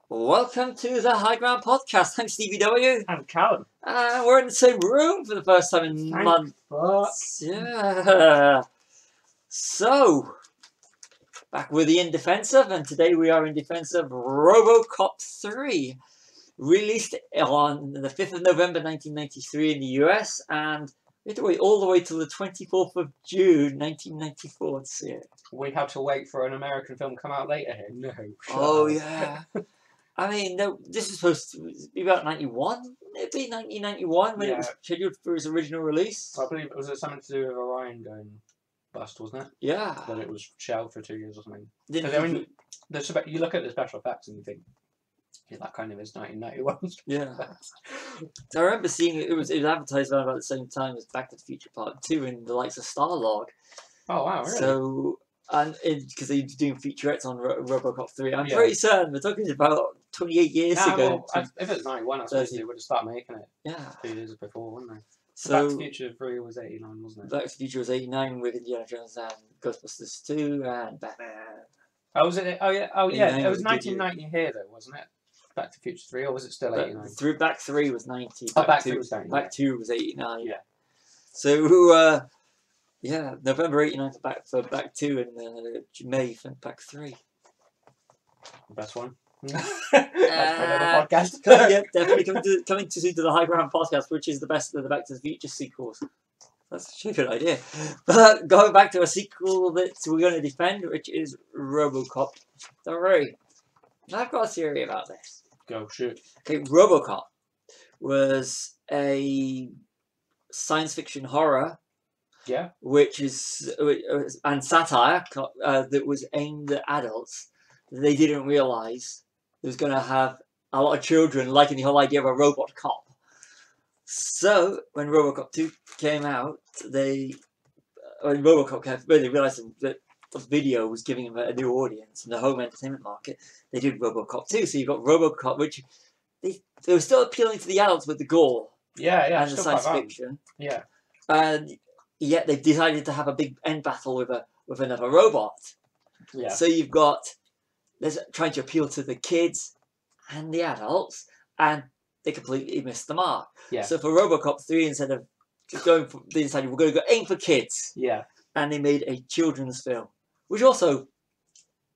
Welcome to the High Ground Podcast. I'm Stevie W. And Callum. We're in the same room for the first time in months. Yeah. So, back with the In Defensive, and today we are in defense of RoboCop 3. Released on the 5th of November 1993 in the US, and we had to wait all the way till the 24th of June 1994 to see it. We had to wait for an American film to come out later here. No. Oh, yeah. I mean, no, this is supposed to be about 91, maybe 1991 when it was scheduled for its original release. I believe it was something to do with Orion going bust, wasn't it? Yeah. That it was shelved for 2 years or something. Didn't you look at the special effects and you think, yeah, that kind of is 1991. Yeah. I remember seeing it was advertised around about the same time as Back to the Future Part 2 in the likes of Starlog. Oh, wow, really? So, and because they're doing featurettes on RoboCop 3, I'm pretty certain we're talking about 28 years ago. Well, if it's 91, I suppose they would have started making it 2 years before, wouldn't they? So, Back to the Future 3 was 89, wasn't it? Back to the Future was 89 with Indiana Jones and Ghostbusters 2 and Batman. Oh, was it? Oh, yeah. It was 1990 here, though, wasn't it? Back to the Future 3, or was it still 89? Back 3 was 90. Back 3 was 90. Back 2 was 89. Yeah. So, November 89 for Back 2 and May for Back 3. Best one. That's for another podcast. Definitely coming to the High Ground Podcast, which is the best of the Back to the Future sequels. That's a good idea. But going back to a sequel that we're going to defend, which is RoboCop 3. And I've got a theory about this. Go, shoot. Okay, RoboCop was a science fiction horror. Yeah. Which is and satire that was aimed at adults. They didn't realise it was going to have a lot of children liking the whole idea of a robot cop. So when RoboCop 2 came out, when RoboCop came, when they realised that the video was giving them a new audience in the home entertainment market, they did RoboCop 2. So you got RoboCop, which they were still appealing to the adults with the gore, and the science fiction, and yet they've decided to have a big end battle with another robot. Yeah. So you've got trying to appeal to the kids and the adults, and they completely missed the mark. Yeah. So for RoboCop 3, instead of they decided we're going to go aim for kids. Yeah. And they made a children's film, which also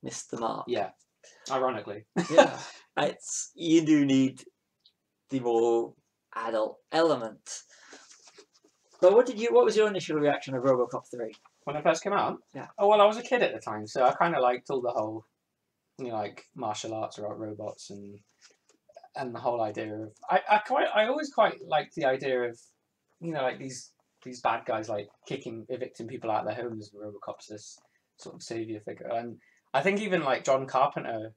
missed the mark. Yeah. Ironically. Yeah. You do need the more adult element. But what was your initial reaction to RoboCop 3? When it first came out? Yeah. Oh, well, I was a kid at the time, so I kind of liked all the whole, like martial arts about robots and the whole idea of I always quite liked the idea of, like these bad guys like evicting people out of their homes, and RoboCop's this sort of savior figure. And I think even like John Carpenter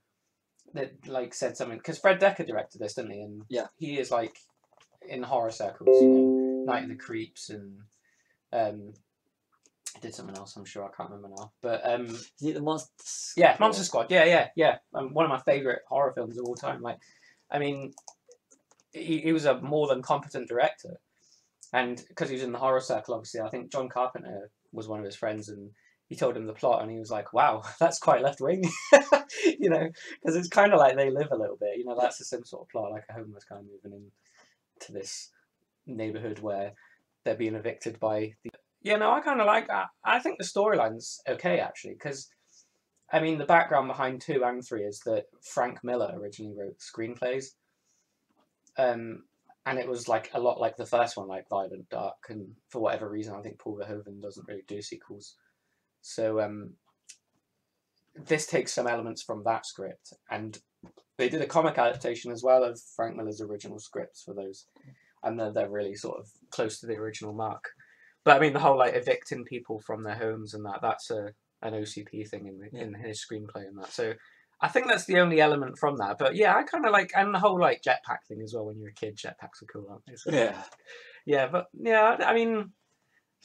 that like said something, because Fred Dekker directed this, didn't he? And he is like in horror circles, Night of the Creeps, and did something else. I'm sure I can't remember now. But is it the Monster Squad? Yeah, Monster Squad. Yeah. One of my favorite horror films of all time. Like, I mean, he was a more than competent director, and because he was in the horror circle, obviously, I think John Carpenter was one of his friends, and he told him the plot, and he was like, "Wow, that's quite left wing," because it's kind of like They Live a little bit. That's the same sort of plot, like a homeless guy moving into this neighborhood where they're being evicted by the. I kind of like that. I think the storyline's okay, actually, because, I mean, the background behind 2 and 3 is that Frank Miller originally wrote screenplays, and it was like a lot like the first one, like violent, dark, and for whatever reason, I think Paul Verhoeven doesn't really do sequels. So this takes some elements from that script, and they did a comic adaptation as well of Frank Miller's original scripts for those, and they're really sort of close to the original mark. But I mean, the whole like evicting people from their homes and that's an OCP thing in his screenplay and that. So I think that's the only element from that. But yeah, I kind of like, and the whole like jetpack thing as well. When you're a kid, jetpacks are cool, aren't they? So, yeah. But yeah, I mean,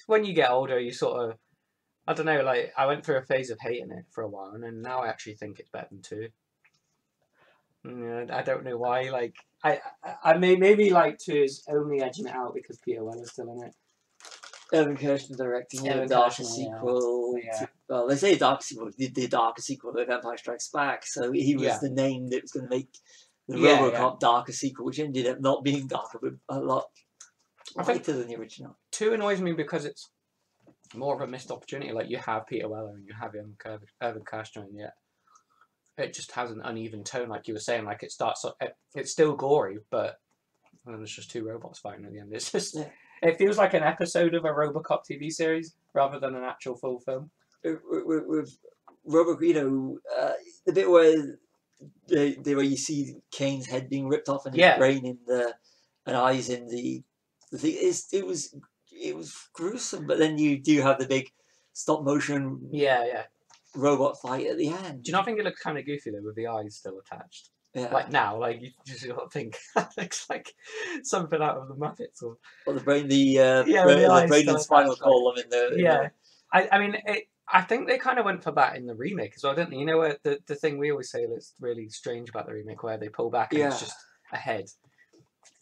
when you get older, you sort of, I don't know, like I went through a phase of hating it for a while, and then now I actually think it's better than 2. I don't know why. Like I maybe like 2 is only edging it out because Peter Weller's still in it. Evan Kirshner directing a Evan darker Kirshner, sequel. yeah. Well, they say a darker sequel. The darker sequel of Empire Strikes Back. So he was Yeah. the name that was going to make the Yeah, RoboCop darker sequel, which ended up not being darker, but a lot I think lighter than the original. 2 annoys me because it's more of a missed opportunity. Like, you have Peter Weller and you have Evan Kirshner, and yet it just has an uneven tone, like you were saying. Like, it starts, it's still gory, but and then there's just 2 robots fighting at the end. It's just, it feels like an episode of a RoboCop TV series rather than an actual full film. With RoboCop, you know, the bit where where you see Kane's head being ripped off and his brain in and eyes in the thing, it was gruesome. But then you do have the big stop motion robot fight at the end. Do you not think it looks kind of goofy though, with the eyes still attached? Yeah. Like now, like you just got to think that looks like something out of the Muppets, or the brain, the brain and spinal column in the I mean, I think they kind of went for that in the remake as well, didn't they? You know, the thing we always say that's really strange about the remake, where they pull back and it's just a head.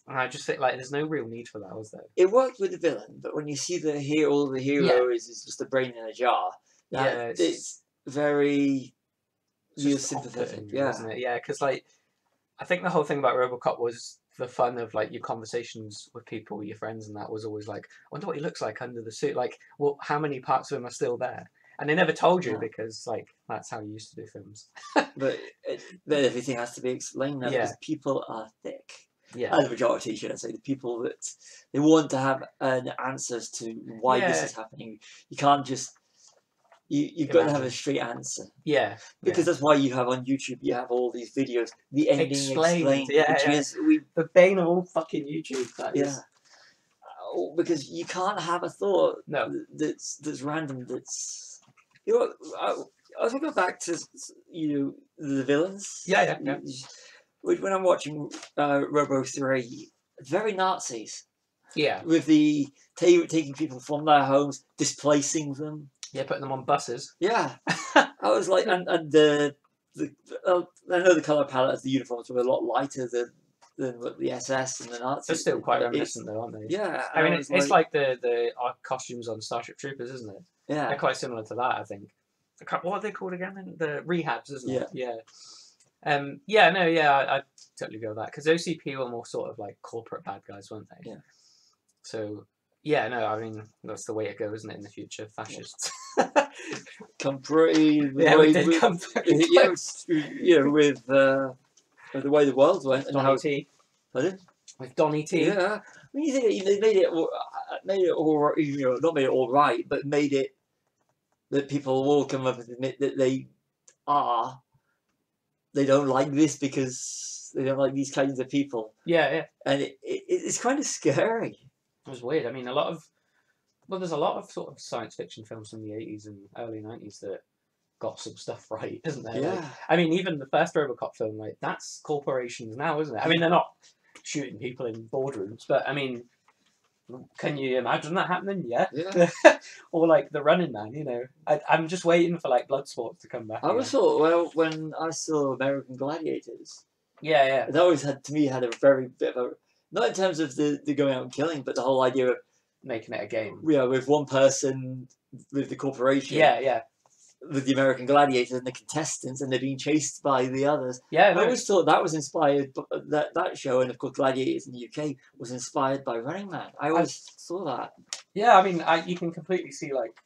And I just think, like, there's no real need for that, was there? It worked with the villain, but when you see all the hero is just a brain in a jar, it's very sympathetic, isn't it? Yeah, because like, I think the whole thing about RoboCop was the fun of like your conversations with people, your friends, and that was always like, I wonder what he looks like under the suit. Like, well, how many parts of him are still there? And they never told you because like that's how you used to do films. but everything has to be explained now because people are thick. Yeah, the majority, should I say, the people that they want to have answers to why this is happening. You can't just you've got to have a straight answer. Yeah, because that's why you have on YouTube. You have all these videos, the ending explained, is the bane of all fucking YouTube. That is. Because you can't have a thought that's random. That's I was going to go back to the villains. Yeah. When I'm watching Robo 3, very Nazis. Yeah. With the taking people from their homes, displacing them. Yeah, putting them on buses. Yeah. I was like, and I know the colour palette of the uniforms were a lot lighter than what the SS and the Nazis. They're still quite reminiscent though, aren't they? Yeah. I mean, it's like the costumes on Starship Troopers, isn't it? Yeah. They're quite similar to that, I think. What are they called again? The rehabs, isn't it? Yeah. I totally go with that. Because OCP were more sort of like corporate bad guys, weren't they? Yeah. So, I mean, that's the way it goes, isn't it, in the future? Fascists. Come pretty... we did come pretty close. With the way the world went. Donny T. Pardon? With Donny T. Yeah. I mean, you think they made it all right, not made it all right, but made it that people will come up and admit that they don't like this because they don't like these kinds of people. Yeah. And it's kind of scary. It was weird. I mean, there's a lot of sort of science fiction films from the 80s and early 90s that got some stuff right, isn't there? Yeah. Like, I mean, even the first RoboCop film, like, that's corporations now, isn't it? I mean, they're not shooting people in boardrooms, but I mean, can you imagine that happening? Yeah. Or like The Running Man, I'm just waiting for like Bloodsport to come back. I always thought, well, when I saw American Gladiators, it always had a very bit of a, not in terms of the going out and killing, but the whole idea of making it a game. Yeah, with one person, with the corporation. Yeah. With the American Gladiators and the contestants, and they're being chased by the others. Yeah, I always thought that was inspired. That show, and of course, Gladiators in the UK was inspired by Running Man. I always saw that. Yeah, I mean, you can completely see like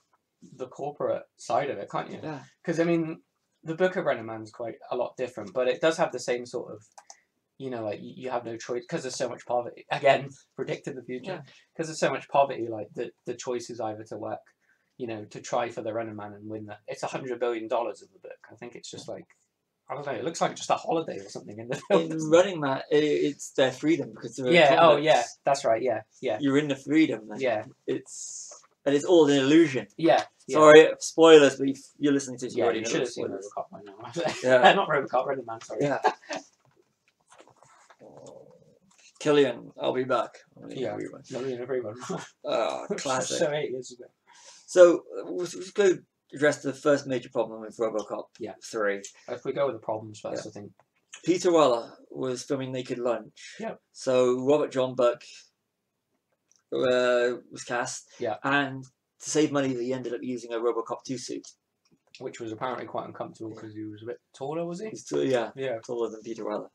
the corporate side of it, can't you? Yeah. Because I mean, the book of Running Man is quite a lot different, but it does have the same sort of, like you have no choice because there's so much poverty. Again, predicting the future because there's so much poverty. Like the choice is either to work, to try for the Running Man and win that. It's $100 billion of the book. I think it's just like, I don't know. It looks like just a holiday or something in the film. In Running Man, it's their freedom because they're that's right. Yeah. You're in the freedom. Yeah. It's all an illusion. Yeah. Sorry, spoilers, but if you're listening to this, you already know. You should have seen RoboCop by now. Yeah. Not RoboCop, Running Man. Sorry. Yeah. Killian, I'll be back. Everyone. Classic. So 8 years ago. So we'll just go address the first major problem with RoboCop 3. If we go with the problems first, I think. Peter Weller was filming Naked Lunch. Yeah. So Robert John Buck was cast. Yeah. And to save money, they ended up using a RoboCop 2 suit. Which was apparently quite uncomfortable because he was a bit taller, was he? He's yeah, taller than Peter Weller.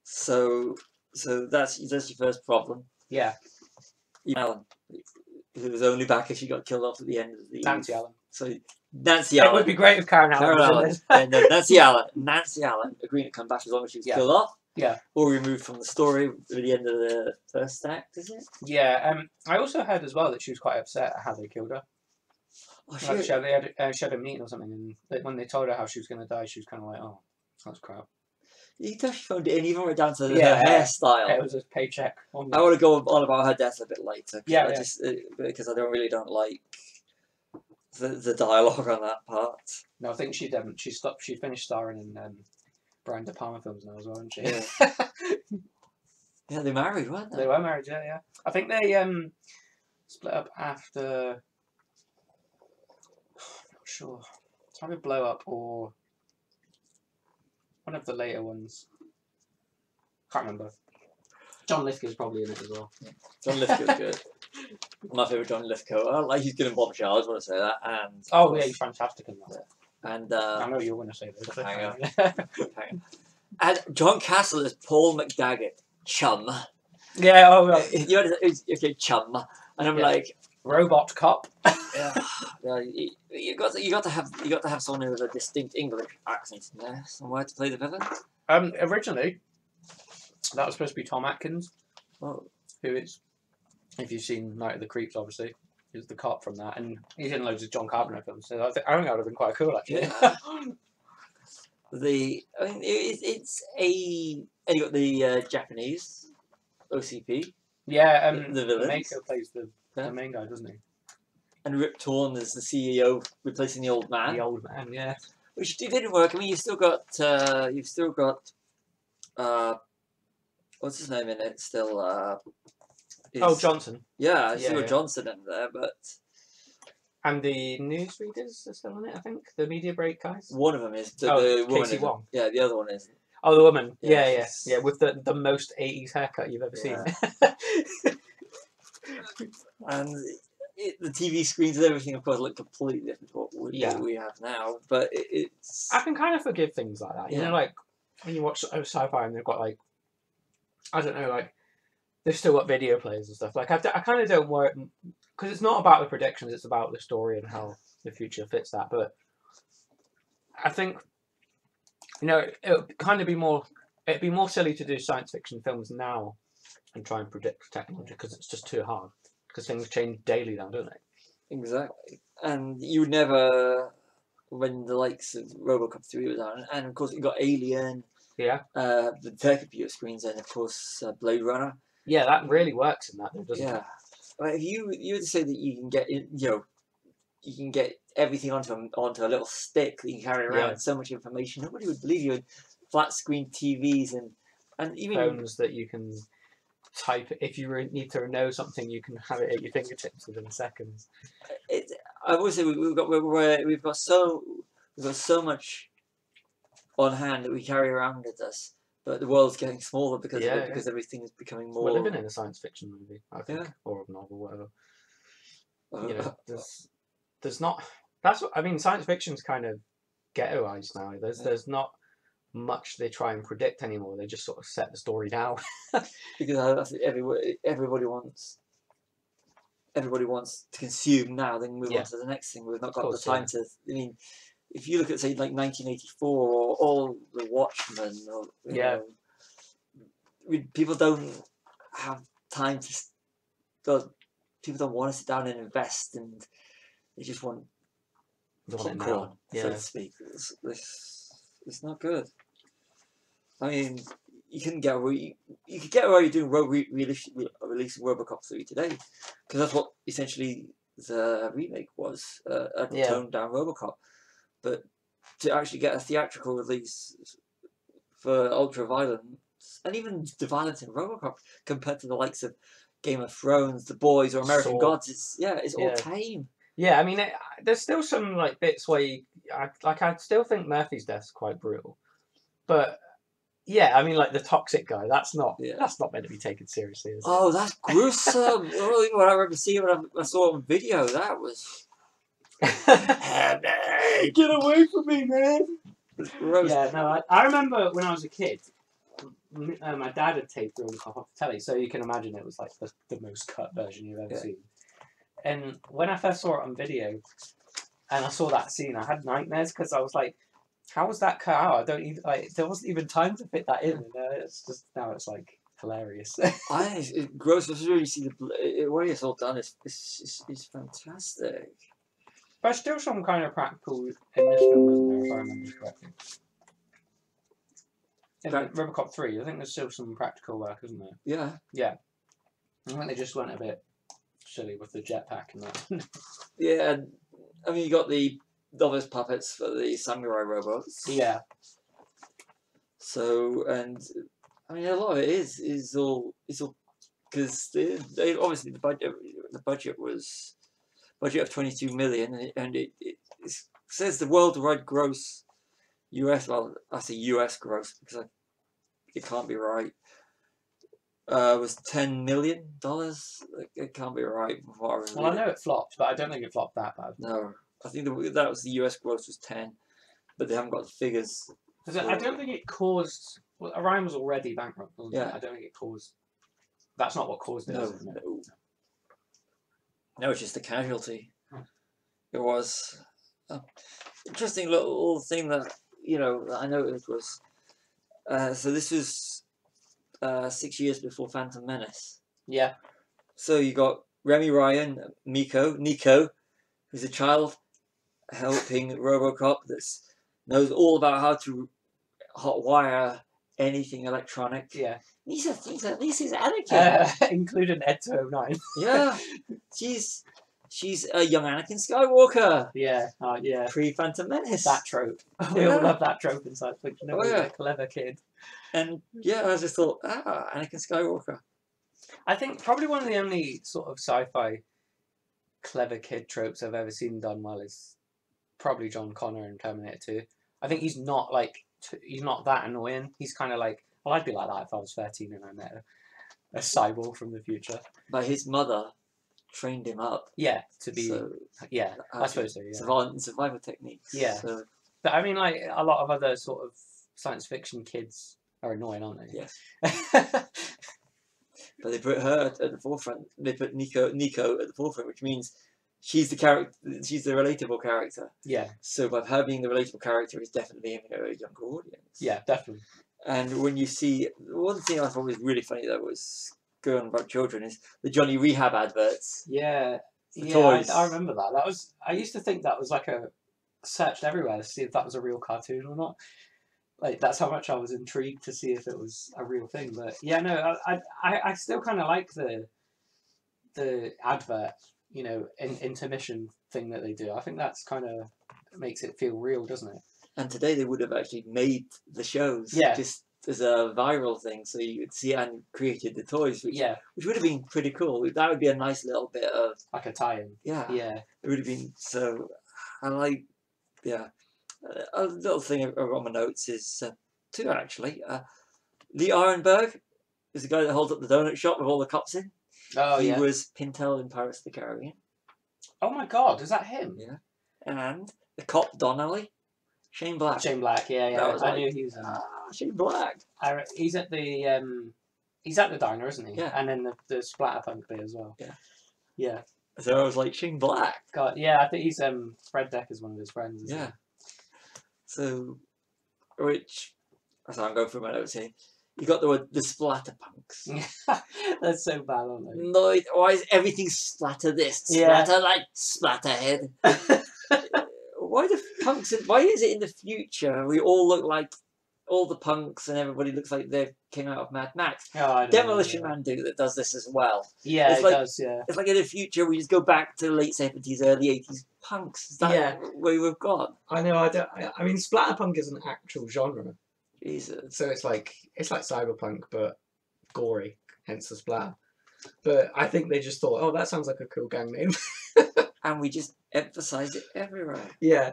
So that's your first problem. Yeah. Allen, who was only back if she got killed off at the end of the. Nancy Allen. So Nancy Allen. It would be great if Karen Allen was in this. Yeah, no, Nancy Allen. Nancy Allen agreeing to come back as long as she was killed off. Yeah. Or removed from the story at the end of the first act, is it? Yeah. I also heard as well that she was quite upset at how they killed her. Oh, Like she had a meeting or something, and when they told her how she was going to die, she was kind of like, "Oh, that's crap." You definitely phoned it in, even right down to her hairstyle. It was a paycheck. I want to go on about her death a bit later. Just because I really don't like the dialogue on that part. No, I think she finished starring in Brian De Palma films now as well, isn't she? Yeah. Yeah, they married, weren't they? They were married, yeah. I think they split up after. I'm not sure. It's either Blow Up or one of the later ones. Can't remember. John Lithgow's probably in it as well. Yeah. John Lithgow's good. My favourite John Lithgow. I like he's good in Bombshell, I just want to say that. And he's fantastic in that. Yeah. And I know you're going to say this. Hang on. And John Castle is Paul McDaggett, chum. Yeah. Oh, well. Okay, chum. And I'm like, RoboCop. Yeah. You got to have someone with a distinct English accent in there somewhere to play the villain. Originally, that was supposed to be Tom Atkins. Oh. Who is, if you've seen Night of the Creeps, obviously, is the cop from that, and he's in loads of John Carpenter films. So I think that would have been quite cool, actually. Yeah. It's and you got the Japanese OCP. Yeah, the villain. Mako plays the main guy, doesn't he? And Rip Torn is the CEO replacing the old man. The old man, yeah. Which didn't work. I mean, you've still got what's his name in it still? Johnson. Yeah, still got Johnson in there, but. And the newsreaders are still in it, I think. The media break guys. One of them is the woman. Casey Wong. Yeah, the other one isn't. Oh, the woman. Yeah, with the most 80s haircut you've ever seen. And the TV screens and everything, of course, look completely different to what we have now. But it's. I can kind of forgive things like that. You know, like when you watch sci-fi and they've got like, I don't know, like they've still got video players and stuff. Like I kind of don't worry because it's not about the predictions; it's about the story and how the future fits that. But I think, it would kind of be more. It'd be more silly to do science fiction films now and try and predict technology because it's just too hard. Because things change daily now, don't they? Exactly. And you would never, when the likes of RoboCop 3 was on, and of course you got Alien, the computer screens, and of course Blade Runner. Yeah, that really works in that, though, doesn't it? Yeah. Like, if you were to say that you can get, you can get everything onto a little stick that you can carry around, so much information, nobody would believe you. And flat screen TVs and even phones that you can type. If you need to know something, you can have it at your fingertips within seconds. I would say we've got so much on hand that we carry around with us, but the world's getting smaller because of it, because everything is becoming more. We're living in a science fiction movie, I think, or a novel, whatever. There's not. That's what I mean. Science fiction's kind of ghettoized now. There's not much they try and predict anymore. They just sort of set the story down. Because I think everybody wants to consume now, then move on to the next thing. We've not got the time to. I mean, if you look at say like 1984 or all the Watchmen, or people don't have time to. People don't want to sit down and invest, and they just want popcorn, so to speak. It's not good. I mean, you could get away you're doing releasing RoboCop 3 today, because that's what essentially the remake was, a toned down RoboCop. But to actually get a theatrical release for ultra violence, and even the violence in RoboCop compared to the likes of Game of Thrones, The Boys, or American Gods, it's all tame. Yeah, I mean, there's still some like bits where I still think Murphy's death's quite brutal, but Yeah, I mean, like the toxic guy. That's not Yeah. meant to be taken seriously, is it? Oh, that's gruesome. Oh, what I remember seeing when I saw it on video, that was heavy. Get away from me, man! It's gross. Yeah, no, I remember when I was a kid, my dad had taped RoboCop off the telly, so you can imagine it was like the most cut version you've ever seen. And when I first saw it on video, and I saw that scene, I had nightmares because I was like, how was that cut out? I don't even like. There wasn't even time to fit that in. And, it's just now it's like hilarious. It's gross. As soon as you see the way it's all done, it's fantastic. But still some kind of practical in this film, isn't there, if I remember correctly? In RoboCop 3, I think there's still some practical work, isn't there? Yeah. Yeah. I think they just went a bit silly with the jetpack and that. Yeah, I mean, you got the obvious puppets for the samurai robots. Yeah. So, and I mean, a lot of it is all because they obviously the budget was of 22 million, and it says the worldwide gross US, well, I say US gross because it can't be right, was $10 million. It can't be right. Well, I know it flopped, but I don't think it flopped that bad. No, I think that was the US gross was 10, but they haven't got the figures. I don't think it caused. Well, Orion was already bankrupt, wasn't it? Yeah. I don't think it caused. That's not what caused it. No, is it? no, it's just a casualty. It was interesting little thing that I noticed was so this was 6 years before Phantom Menace. Yeah. So you got Remy Ryan, Nico, who's a child helping RoboCop that knows all about how to hotwire anything electronic. Yeah. This is Anakin. Including Ed 209. Yeah. She's a young Anakin Skywalker. Yeah. Yeah. Pre-Phantom Menace. That trope. We all love that trope in science fiction. Oh, yeah. A clever kid. And yeah, I just thought, Anakin Skywalker. I think probably one of the only sort of sci-fi clever kid tropes I've ever seen done well is probably John Connor in Terminator 2. I think he's not that annoying. He's kind of like, well, I'd be like that if I was 13 and I met a cyborg from the future. But his mother trained him up. Yeah, to be. So, yeah, I suppose so. Yeah. Survival techniques. Yeah. So. But I mean, like a lot of other sort of science fiction kids are annoying, aren't they? Yes. But they put her at the forefront. They put Nico at the forefront, which means she's the character. She's the relatable character. Yeah. So by her being the relatable character, is definitely aiming at a younger audience. Yeah, definitely. And when you see one thing I thought was really funny that was going on about children is the Johnny Rehab adverts. Yeah. Toys. I remember that. I used to think that was like searched everywhere to see if that was a real cartoon or not. Like that's how much I was intrigued to see if it was a real thing. But yeah, no, I still kind of like the advert, intermission thing that they do. I think that's kind of makes it feel real, doesn't it? And today they would have actually made the shows just as a viral thing, so you could see and created the toys, which would have been pretty cool. That would be a nice little bit of like a tie-in. Yeah, yeah, it would have been so. I like, a little thing on my notes is two actually. Lee Ironberg is the guy that holds up the donut shop with all the cops in. Oh, he was Pintel in Pirates of the Caribbean. Oh my God, is that him? Yeah, and the cop Donnelly. Shane Black. Yeah. I knew he was. Shane Black. He's at the diner, isn't he? Yeah. And then the Splatterpunk bit as well. Yeah. Yeah. So I was like, Shane Black. God, yeah, I think he's Fred Decker's one of his friends. Yeah. He? So, I'm going through my notes here. You got the word the Splatterpunks. That's so bad, aren't they? No, why is everything splatter this? Splatter like Splatterhead. Why is it in the future we all look like all the punks and everybody looks like they came out of Mad Max? Demolition Man that does this as well. Yeah, it does, yeah. It's like in the future we just go back to the late 70s, early 80s punks. Is that where we've gone? I know, I mean splatterpunk is an actual genre. Jesus. So it's like cyberpunk but gory, hence the splatter. But I think they just thought, oh, that sounds like a cool gang name. And we just emphasise it everywhere. Yeah.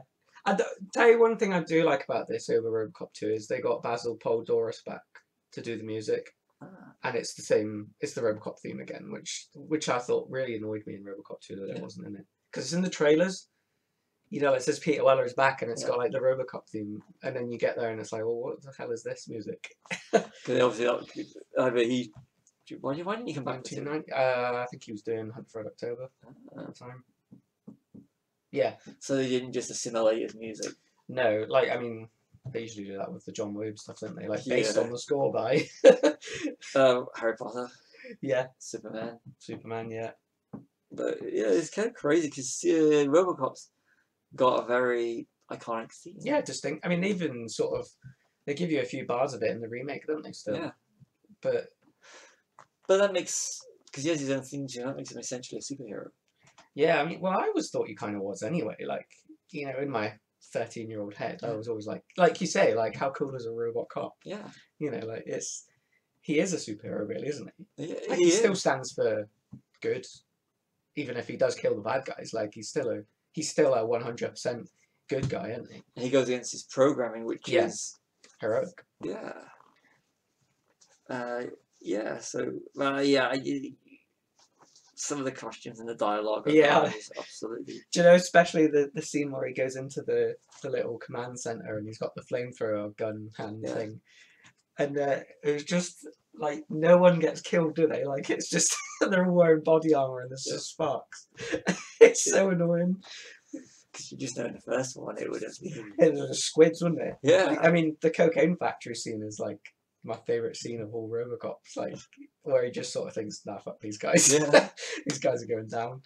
Tell you one thing I do like about this over RoboCop 2 is they got Basil Doris back to do the music. And it's the same. It's the RoboCop theme again, which I thought really annoyed me in RoboCop 2 that it wasn't in it, because it's in the trailers. You know, it says Peter Weller's back, and it's got like the RoboCop theme, and then you get there and it's like, well, what the hell is this music? Because obviously, either he. Why didn't he come back? I think he was doing Hunt for Red October at the time. Yeah. So they didn't just assimilate his music. No, like I mean, they usually do that with the John Williams stuff, don't they? Like based on the score by Harry Potter. Yeah. Superman, yeah. But yeah, it's kind of crazy because RoboCop's got a very iconic theme. Yeah, distinct. I mean, even sort of, they give you a few bars of it in the remake, don't they? Still. Yeah. But that makes, because he has his own theme tune, that makes him essentially a superhero. Yeah, I mean, well, I always thought you kind of was anyway. Like, you know, in my 13-year-old head, I was always like you say, like, how cool is a robot cop? Yeah. You know, like, he is a superhero, really, isn't he? Yeah, like, he still stands for good, even if he does kill the bad guys. Like, he's still a 100% good guy, isn't he? And he goes against his programming, which is heroic. Yeah. So, some of the costumes and the dialogue is absolutely... Do you know, especially the scene where he goes into the little command center and he's got the flamethrower gun hand thing. And it was just, like, no one gets killed, do they? Like, it's just, they're all wearing body armor and there's just sparks. It's so annoying. Because you just know in the first one it would have been... It was squids, wasn't it? Yeah. Like, I mean, the cocaine factory scene is, like, my favourite scene of all RoboCops, like, where he just sort of thinks, nah, fuck these guys. Yeah. These guys are going down.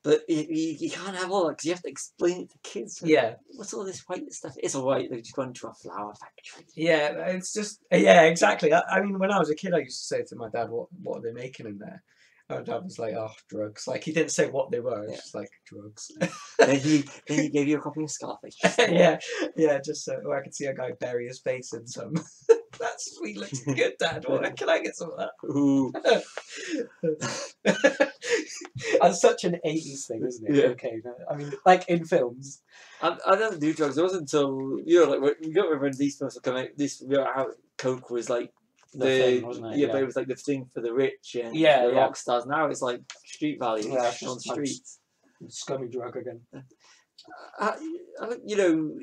But you can't have all that, because you have to explain it to kids. Right? Yeah. What's all this white stuff? It's all white, they've just gone to a flower factory. Yeah, it's just, yeah, exactly. I mean, when I was a kid, I used to say to my dad, what are they making in there? And my dad was like, oh, drugs. Like, he didn't say what they were, it's just like, drugs. then he gave you a copy of Scarface. yeah, just so I could see a guy bury his face in some... That sweet looks good, Dad. Can I get some of that? Ooh. That's such an 80s thing, isn't it? Yeah. Okay, I mean, like in films. I don't do drugs. It wasn't until, like, when you got when these films were coming out, how Coke was like the thing, wasn't it? Yeah, but it was like the thing for the rich and the rock stars. Now it's like street value on the streets. Scummy drug again.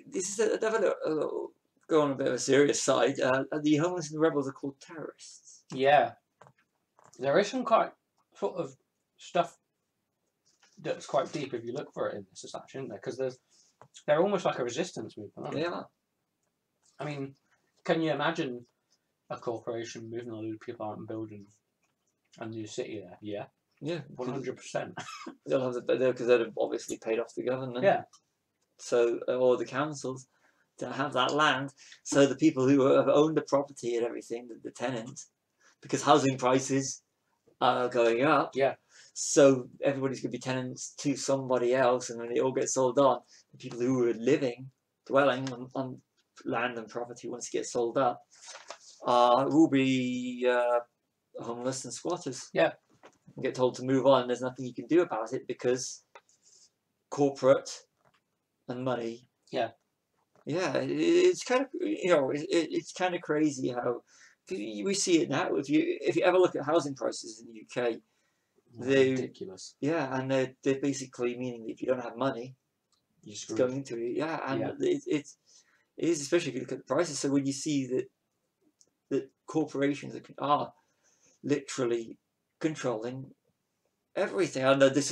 This is definitely go on a bit of a serious side. The homeless and the rebels are called terrorists. Yeah. There is some quite sort of stuff that's quite deep if you look for it in this section, isn't there? Because they're almost like a resistance movement, aren't they? They are. I mean, can you imagine a corporation moving a load of people out and building a new city there? Yeah. Yeah. 100%. They'll have because they'd have obviously paid off the government. Yeah. So, or the councils, to have that land. So the people who have owned the property and everything, the tenants, because housing prices are going up. Yeah. So everybody's going to be tenants to somebody else, and when it all gets sold on, the people who were dwelling on land and property once it gets sold up, will be homeless and squatters. Yeah. And get told to move on. There's nothing you can do about it because corporate and money. Yeah. Yeah, it's kind of it's kind of crazy how we see it now. If you ever look at housing prices in the UK, they're ridiculous. Yeah, and they're basically meaning that if you don't have money, you're it's going to it. Yeah, and it is, especially if you look at the prices. So when you see that corporations are literally controlling everything. I know this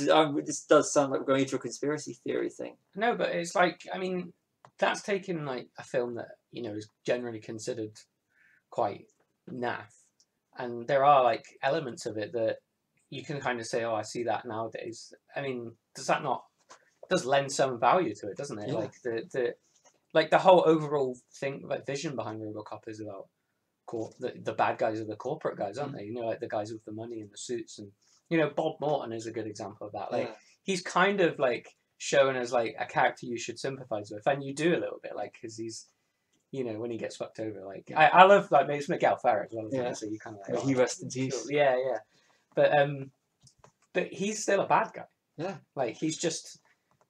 does sound like we're going into a conspiracy theory thing. No, but it's like, I mean, that's taken like a film that, is generally considered quite naff. And there are like elements of it that you can kind of say, oh, I see that nowadays. I mean, does lend some value to it, doesn't it? Yeah. Like the whole overall thing, like vision behind RoboCop is about the bad guys are the corporate guys, aren't they? Like the guys with the money and the suits, and Bob Morton is a good example of that. Like he's kind of like shown as like a character you should sympathize with, and you do a little bit, like, because he's when he gets fucked over, like I love like it's Miguel Ferrer as well, isn't it? So you kind of like, he rests in peace. Yeah, but he's still a bad guy. Yeah, like he's just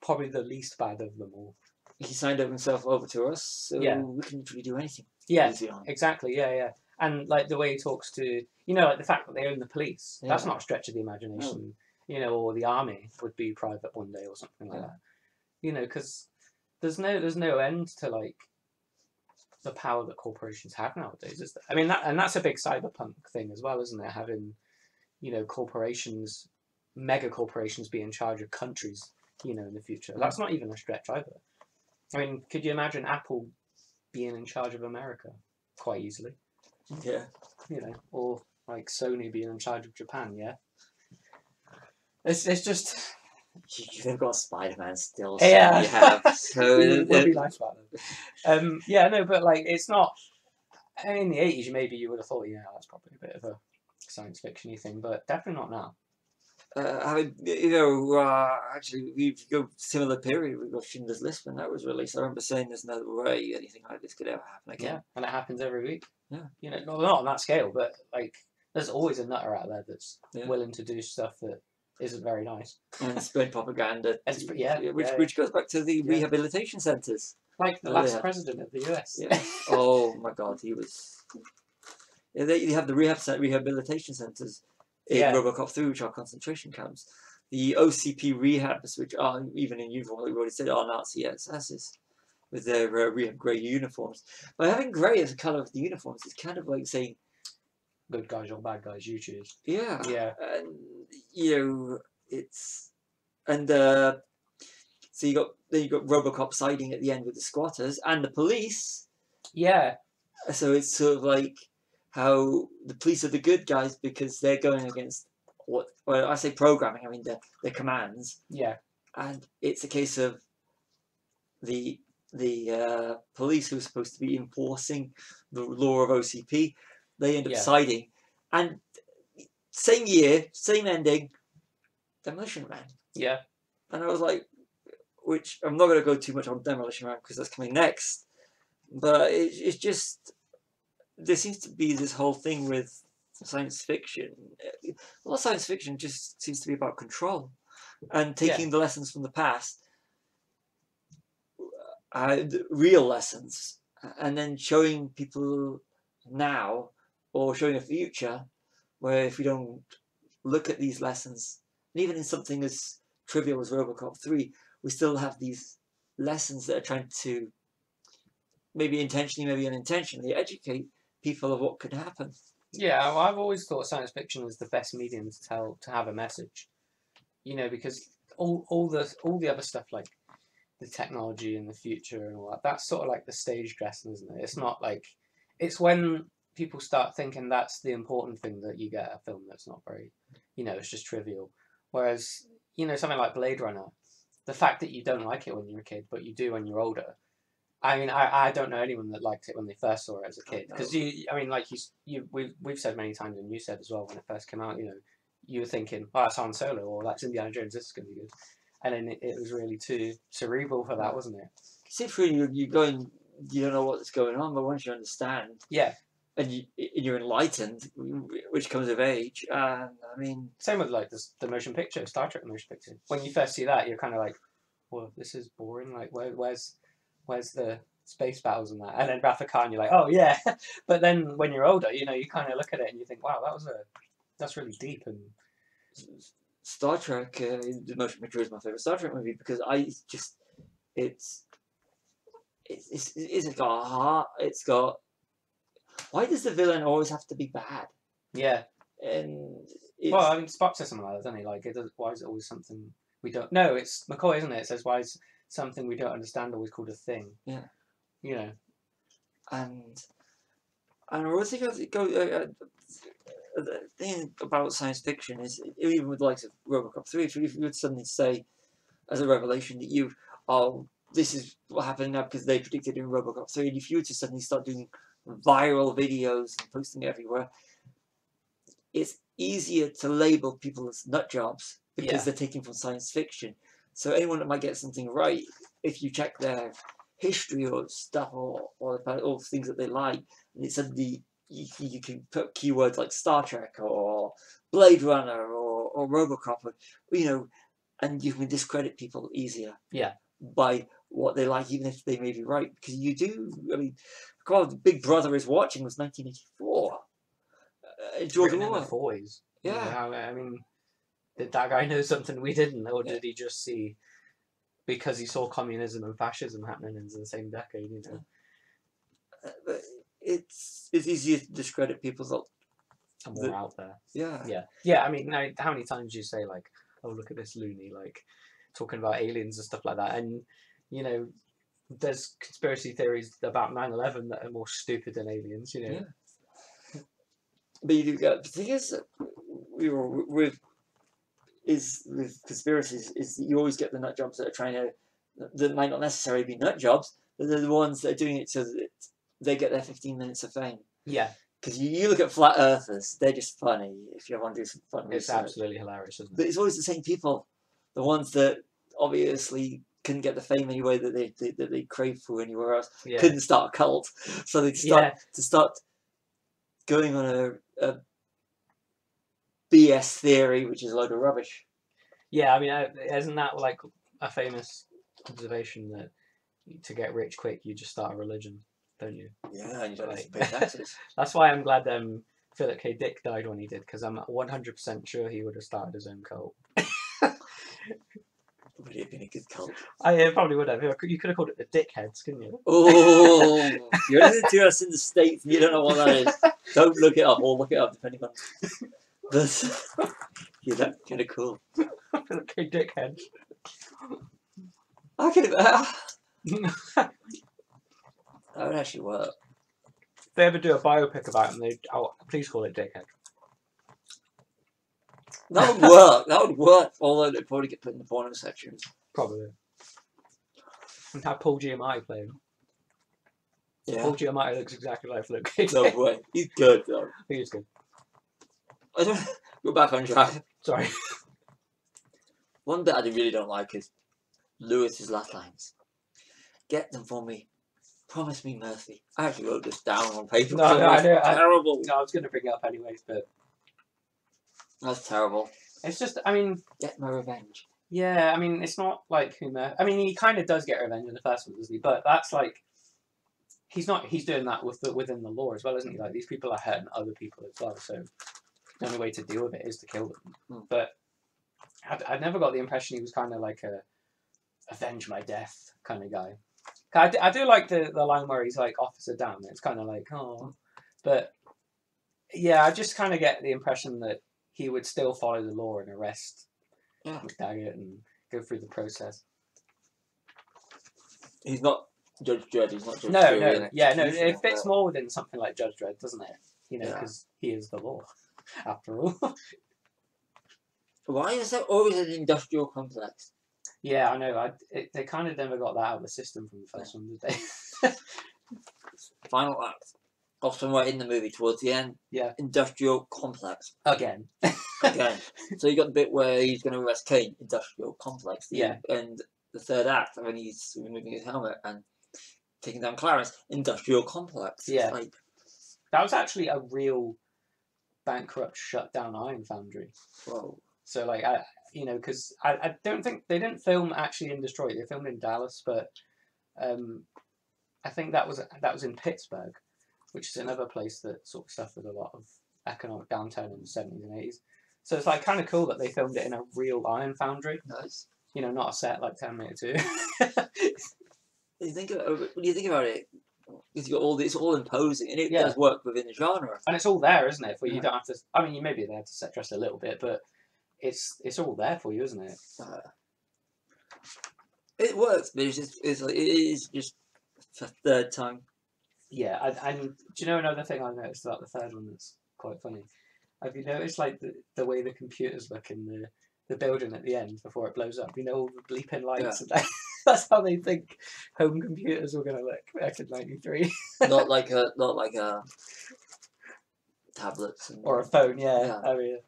probably the least bad of them all. he signed himself over to us, so Yeah. we can literally do anything. Yeah, Easy on. exactly. Yeah. And like the way he talks to, like the fact that they own the police, that's Yeah. not a stretch of the imagination. Or the army would be private one day or something like that. Because there's no end to like the power that corporations have nowadays. Is there? I mean, that's a big cyberpunk thing as well, isn't it? Having corporations, mega corporations, be in charge of countries. In the future, that's not even a stretch either. I mean, could you imagine Apple being in charge of America quite easily? Yeah. Or like Sony being in charge of Japan. Yeah. It's just. They've got Spider-Man still. Yeah. You have. So it would be nice about them. Yeah. No, but like it's not. In the 80s, maybe you would have thought, that's probably a bit of a science fiction-y thing, but definitely not now. Actually, we've got similar period. We've got Schindler's List when that was released. I remember saying there's no way anything like this could ever happen again. Yeah, and it happens every week. Yeah. Not on that scale, but like there's always a nutter out there that's willing to do stuff that isn't very nice. And spread propaganda. Which goes back to the rehabilitation centres. Like the last president of the US. Yeah. Oh my God, he was. Yeah, they have the rehabilitation centres in RoboCop 3, which are concentration camps. The OCP rehabs, which are even in uniform, like we already said, are Nazi SSs with their rehab grey uniforms. By having grey as the colour of the uniforms, it's kind of like saying, good guys or bad guys, you choose. Yeah. Yeah. And it's so you got RoboCop siding at the end with the squatters and the police. Yeah. So it's sort of like how the police are the good guys because they're going against I say programming, I mean the commands. Yeah. And it's a case of the police who are supposed to be enforcing the law of OCP, they end up siding. And same year, same ending, Demolition Man. Yeah. And I was like, which I'm not going to go too much on Demolition Man because that's coming next. But it's just, there seems to be this whole thing with science fiction. A lot of science fiction just seems to be about control and taking the lessons from the past, real lessons, and then showing people now or showing a future where if we don't look at these lessons, and even in something as trivial as RoboCop 3, we still have these lessons that are trying to, maybe intentionally, maybe unintentionally, educate people of what could happen. Yeah, well, I've always thought science fiction is the best medium to have a message. Because all the other stuff like the technology and the future and all that, that's sort of like the stage dressing, isn't it? It's not like, it's when people start thinking that's the important thing that you get a film that's not very, it's just trivial. Whereas, something like Blade Runner, the fact that you don't like it when you're a kid, but you do when you're older. I mean, I don't know anyone that liked it when they first saw it as a kid. Because, we've said many times, and you said as well when it first came out, you were thinking, oh, that's Han Solo, or that's Indiana Jones, this is going to be good. And then it was really too cerebral for that, wasn't it? See, for you don't know what's going on, but once you understand, and you're enlightened, which comes of age. I mean, same with like the motion picture, Star Trek motion picture. When you first see that, you're kind of like, well, this is boring. Like, where's the space battles and that? And then Wrath of Khan, you're like, oh yeah. But then when you're older, you kind of look at it and you think, wow, that's really deep. And Star Trek, the motion picture is my favorite Star Trek movie because it's got a heart. It's got. Why does the villain always have to be bad? Yeah. And Spock says something like that, doesn't he? Like, why is it always something we don't? No, it's McCoy, isn't it? It says, why is something we don't understand always called a thing? Yeah. And I always think the thing about science fiction is, even with the likes of RoboCop 3, if you would suddenly say, as a revelation, that this is what happened now because they predicted in RoboCop 3, and if you were to suddenly start doing viral videos and posting everywhere, it's easier to label people as nut jobs because they're taken from science fiction. So anyone that might get something right, if you check their history or stuff or things that they like, and it's suddenly you can put keywords like Star Trek or Blade Runner or RoboCop, and you can discredit people easier. Yeah. By what they like, even if they may be right. Because you do, I mean, God, Big Brother is Watching was 1984. George Written in the Orwell. 40s. Yeah. You know, I mean, did that guy know something we didn't, or did he just see because he saw communism and fascism happening in the same decade? You know, But it's easier to discredit people and more out there. Yeah. Yeah. I mean, now, how many times do you say like, "Oh, look at this loony," like talking about aliens and stuff like that, and you know, there's conspiracy theories about 9/11 that are more stupid than aliens. You know. Yeah. But you do get the thing is, we were with conspiracies is that you always get the nut jobs that are trying to, that might not necessarily be nut jobs, but they're the ones that are doing it so that they get their 15 minutes of fame. Yeah. Because you look at flat earthers, they're just funny if you want to do some fun It's research. absolutely hilarious, isn't it? But it's always the same people, the ones that obviously couldn't get the fame anyway that they crave for anywhere else. Yeah. Couldn't start a cult, so they start going on a BS theory, which is a load of rubbish. Yeah, I mean, isn't that like a famous observation that to get rich quick, you just start a religion, don't you? Yeah, and you don't have to pay taxes. That's why I'm glad Philip K. Dick died when he did, because I'm 100% sure he would have started his own cult. Would it have been a good cult? I probably would have. You could have called it the Dickheads, couldn't you? Oh, you're listening to us in the States and you don't know what that is. Don't look it up, or look it up depending on. But yeah, that's kind of cool. Philip K. Dickhead. I could have. That would actually work. If they ever do a biopic about him, please call it Dickhead. That would work. That would work. Although they'd probably get put in the porno sections. Probably. And have Paul Giamatti play him. Yeah. Paul Giamatti looks exactly like Philip K. No way. He's good though. He is good. I don't go back on track. Sorry. One bit I really don't like is Lewis's last lines. Get them for me. Promise me mercy. I actually wrote this down on paper. No, I know. Terrible. No, I was going to bring it up anyways, but That's terrible. it's just, I mean, Get my revenge. yeah, I mean, it's not like I mean, he kind of does get revenge in the first one, doesn't he? But that's like, he's doing that within the law as well, isn't he? Like, these people are hurting other people as well, so the only way to deal with it is to kill them. But I never got the impression he was kind of like a avenge my death kind of guy. I do like the line where he's like, Officer Damn. It's kind of like, oh. But yeah, I just kind of get the impression that he would still follow the law and arrest McDaggett and go through the process. He's not Judge Dredd. He's not Judge No. Yeah, no. It fits more within something like Judge Dredd, doesn't it? You know, because he is the law, after all. Why is there always an industrial complex? Yeah, I know. They kind of never got that out of the system from the first one, did they? Final act. Or somewhere in the movie towards the end. Yeah. Industrial complex. Again. So you got the bit where he's going to arrest Kane. Industrial complex. And the third act, when he's removing his helmet and taking down Clarence. Industrial complex. Yeah. Like, that was actually a real bankrupt, shut down iron foundry. whoa. So, like, because I don't think they didn't film actually in Detroit. They filmed in Dallas, but I think that was in Pittsburgh, which is another place that sort of suffered a lot of economic downturn in the 70s and 80s. So it's like kind of cool that they filmed it in a real iron foundry. Nice. You know, not a set like Terminator 2. When you think about it, it's got all it's all imposing, and it does work within the genre. And it's all there, isn't it? For you don't have to. I mean, you maybe they have to set dress a little bit, but it's all there for you, isn't it? It works, but it is just the third time. Yeah, and do you know another thing I noticed about the third one that's quite funny? Have you noticed like the way the computers look in the building at the end before it blows up? You know, all the bleeping lights and that's how they think home computers were going to look back in '93. not like a tablets or a phone. Yeah. I mean,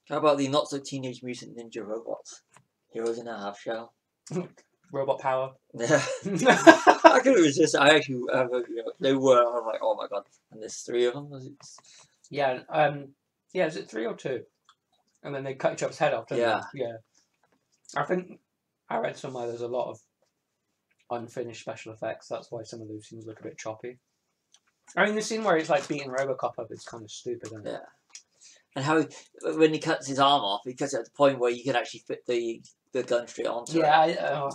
how about the not so teenage mutant ninja robots? Heroes in a half shell. Robot power. Yeah. I couldn't resist. I actually, they were. I'm like, oh my god! And there's 3 of them. Yeah. Yeah. Is it 3 or 2? And then they cut each other's head off. Don't they? Yeah. I think I read somewhere there's a lot of unfinished special effects. That's why some of those scenes look a bit choppy. I mean, the scene where he's like beating RoboCop up is kind of stupid, isn't it? Yeah. And how when he cuts his arm off, he cuts it at the point where you can actually fit the gun straight onto it. Yeah.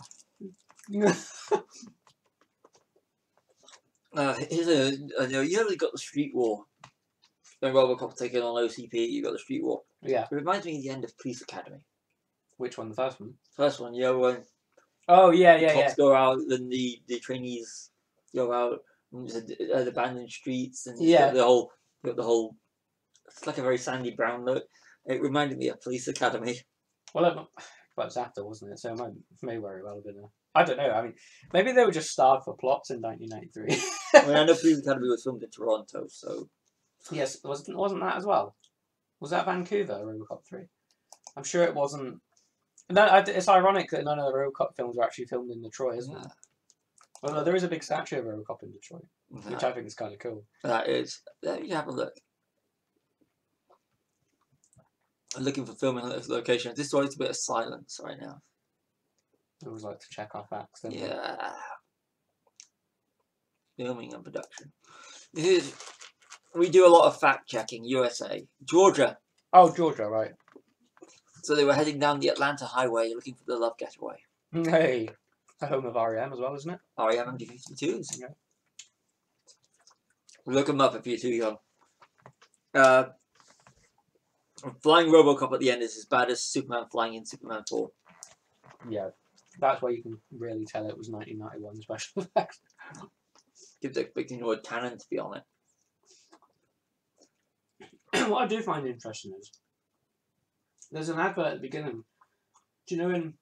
Here's you know, got the street war. When RoboCop taking on OCP, you got the street war. Yeah. It reminds me of the end of Police Academy. Which one? The first one? First one, you know, when cops go out, then the trainees go out at abandoned streets, and Yeah. the whole. It's like a very sandy brown look. It reminded me of Police Academy. Well, but it's after, wasn't it? So it may very well have been I don't know. I mean, maybe they were just starved for plots in 1993. I mean, I know Police Academy was filmed in Toronto, so... Yes, wasn't that as well? Was that Vancouver, RoboCop 3? I'm sure it wasn't... No, it's ironic that none of the RoboCop films were actually filmed in Detroit, isn't it? Although there is a big statue of RoboCop in Detroit, which I think is kind of cool. That is. Let me have a look. I'm looking for filming locations. This is always a bit of silence right now. I always like to check our facts, don't Yeah. Filming and production. We do a lot of fact checking. USA. Georgia. Oh, Georgia, right. So they were heading down the Atlanta highway looking for the Love Getaway. Hey. The home of REM as well, isn't it? REM MD52s. Yeah. Look them up if you're too young. Flying RoboCop at the end is as bad as Superman flying in Superman 4. Yeah. That's where you can really tell it was 1991 special effects. Gives expecting the word cannon to be on it. What I do find interesting is there's an advert at the beginning. Do you know in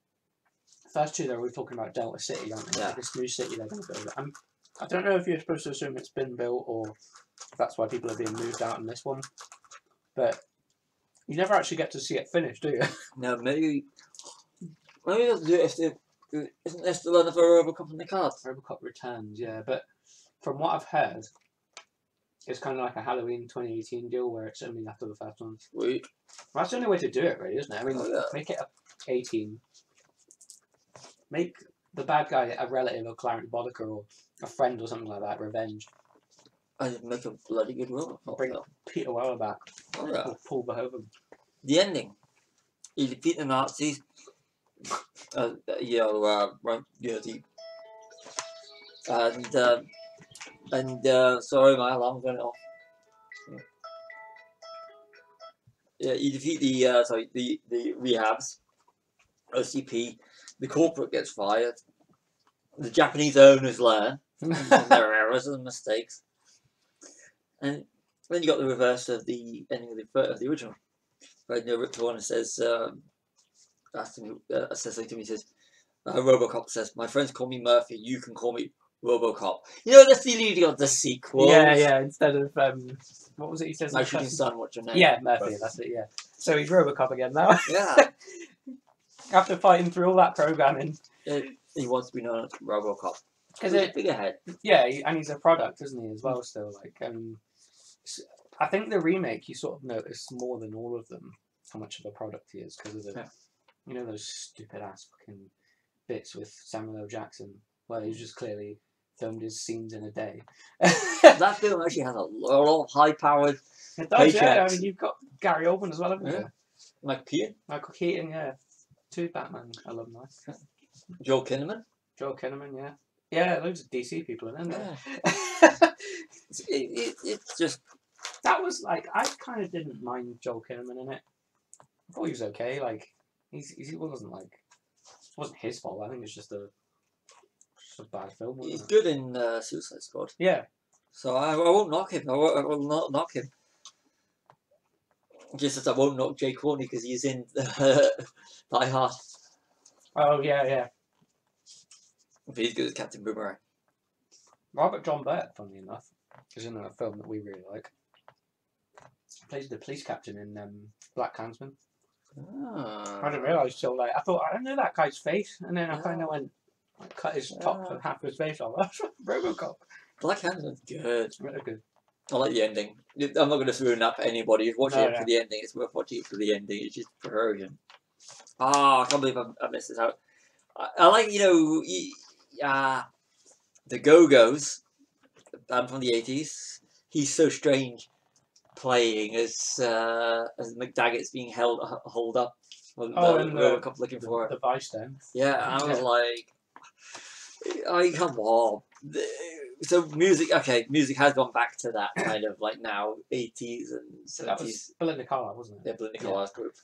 first two they were talking about Delta City, aren't they? Yeah. Like this new city they're going to build. I don't know if you're supposed to assume it's been built or if that's why people are being moved out in this one. But you never actually get to see it finished, do you? No, maybe they'll do it if isn't there still another RoboCop in the cards? RoboCop Returns, yeah. But from what I've heard, it's kind of like a Halloween 2018 deal where it's only after the first one. Sweet. Well, that's the only way to do it, really, isn't it? I mean, yeah. Make it 18. Make the bad guy a relative of Clarence Boddicker or a friend or something like that, revenge. And make a bloody good RoboCop. Bring Peter Weller back. Oh, yeah. Or Paul Verhoeven. The ending. You defeat the Nazis. Sorry, my alarm went off. Yeah, you defeat the rehabs. OCP. The corporate gets fired. The Japanese owners learn from their errors and mistakes. And then you got the reverse of the ending of the original. Right, Rick Warner says, says something to me, says, RoboCop says, my friends call me Murphy, you can call me RoboCop. You know, that's the leading of the sequel. Yeah, instead of, what was it he says? My shooting son, what's your name? Yeah, Murphy, that's it, yeah. So he's RoboCop again now. Yeah. After fighting through all that programming. He wants to be known as RoboCop. He's a figurehead. Yeah, and he's a product, isn't he, as well, still. Like, I think the remake, you sort of notice more than all of them how much of a product he is, because of the, you know, those stupid-ass fucking bits with Samuel L. Jackson, where he's just clearly filmed his scenes in a day. That film actually has a lot of high-powered paychecks. Yeah, I mean, you've got Gary Oldman as well, haven't you? Michael Keaton, yeah. 2 Batman alumni. Joel Kinnaman, yeah. Yeah, loads of DC people in there. Yeah. It's just... That was, like, I kind of didn't mind Joel Kinnaman in it. I thought he was okay, like, he wasn't, like... It wasn't his fault, I think it's just a bad film, wasn't He's it? good in Suicide Squad. Yeah. So I won't knock him. I will not knock him. Just as I won't knock Jay Courtney because he's in Die Hard. Oh, yeah. But he's good as Captain Boomerang. Robert John Burt, funnily enough, is in a film that we really like. He plays the police captain in Black Klansman. Oh. I didn't realise till like I thought I don't know that guy's face, and then I kind of went, cut his top and half his face off. That's RoboCop. Black Klansman's good. Really good. I like the ending. I'm not going to ruin that for anybody. If watching it for no. the ending, it's worth watching it for the ending. It's just brilliant. Oh, I can't believe I missed this out. I like, the Go-Go's, band from the 80s. He's So Strange, playing as McDaggett's being held up. Well, And RoboCop looking for the it. Vice Den. Yeah, I was Yeah. like, oh, come on. So music has gone back to that kind of like now 80s and 70s. That was Belinda Carlisle, wasn't it? Yeah, Belinda Carlisle's group.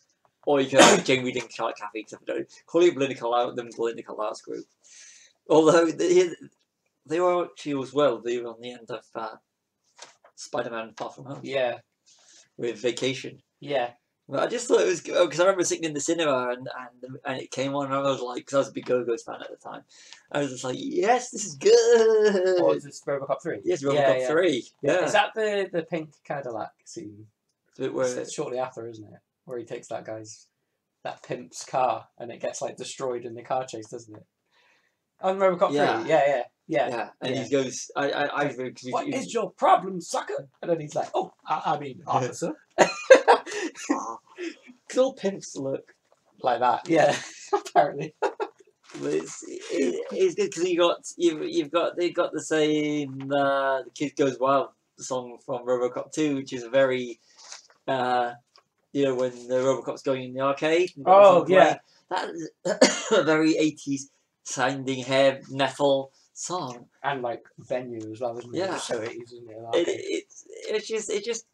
Or you could have Jamie Dean Cafe, except for calling it Belinda Carlisle's group. Although they were actually as well. They were on the end of Spider-Man Far From Home. Yeah. With Vacation. Yeah. But I just thought it was good because I remember sitting in the cinema and it came on and I was like, because I was a big Go-Go's fan at the time, I was just like, yes, this is good. Or is this RoboCop 3? Yes, RoboCop 3. Yeah. Is that the pink Cadillac scene? Where shortly after, isn't it? Where he takes that pimp's car and it gets like destroyed in the car chase, doesn't it? On RoboCop 3. Yeah. And he goes, what is your problem, sucker? And then he's like, oh, I mean, officer. Because all pimps look like that. Yeah, apparently. But it's good because they got the same the Kid Goes Wild song from RoboCop 2, which is a very when the RoboCop's going in the arcade. Oh yeah, that is a very 80s sounding hair metal song and like venue as well, isn't it? Yeah, it's so 80s, isn't it? It just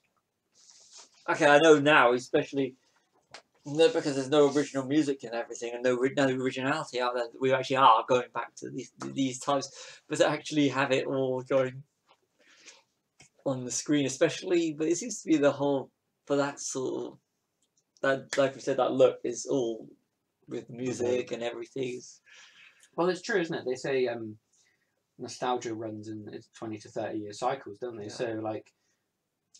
okay. I know now, especially. No, because there's no original music and everything, and no originality out there. We actually are going back to these times, but to actually have it all going on the screen, especially, but it seems to be the whole for that sort of that, like we said, that look is all with music and everything. Well, it's true, isn't it? They say nostalgia runs in 20 to 30 year cycles, don't they? Yeah. So like.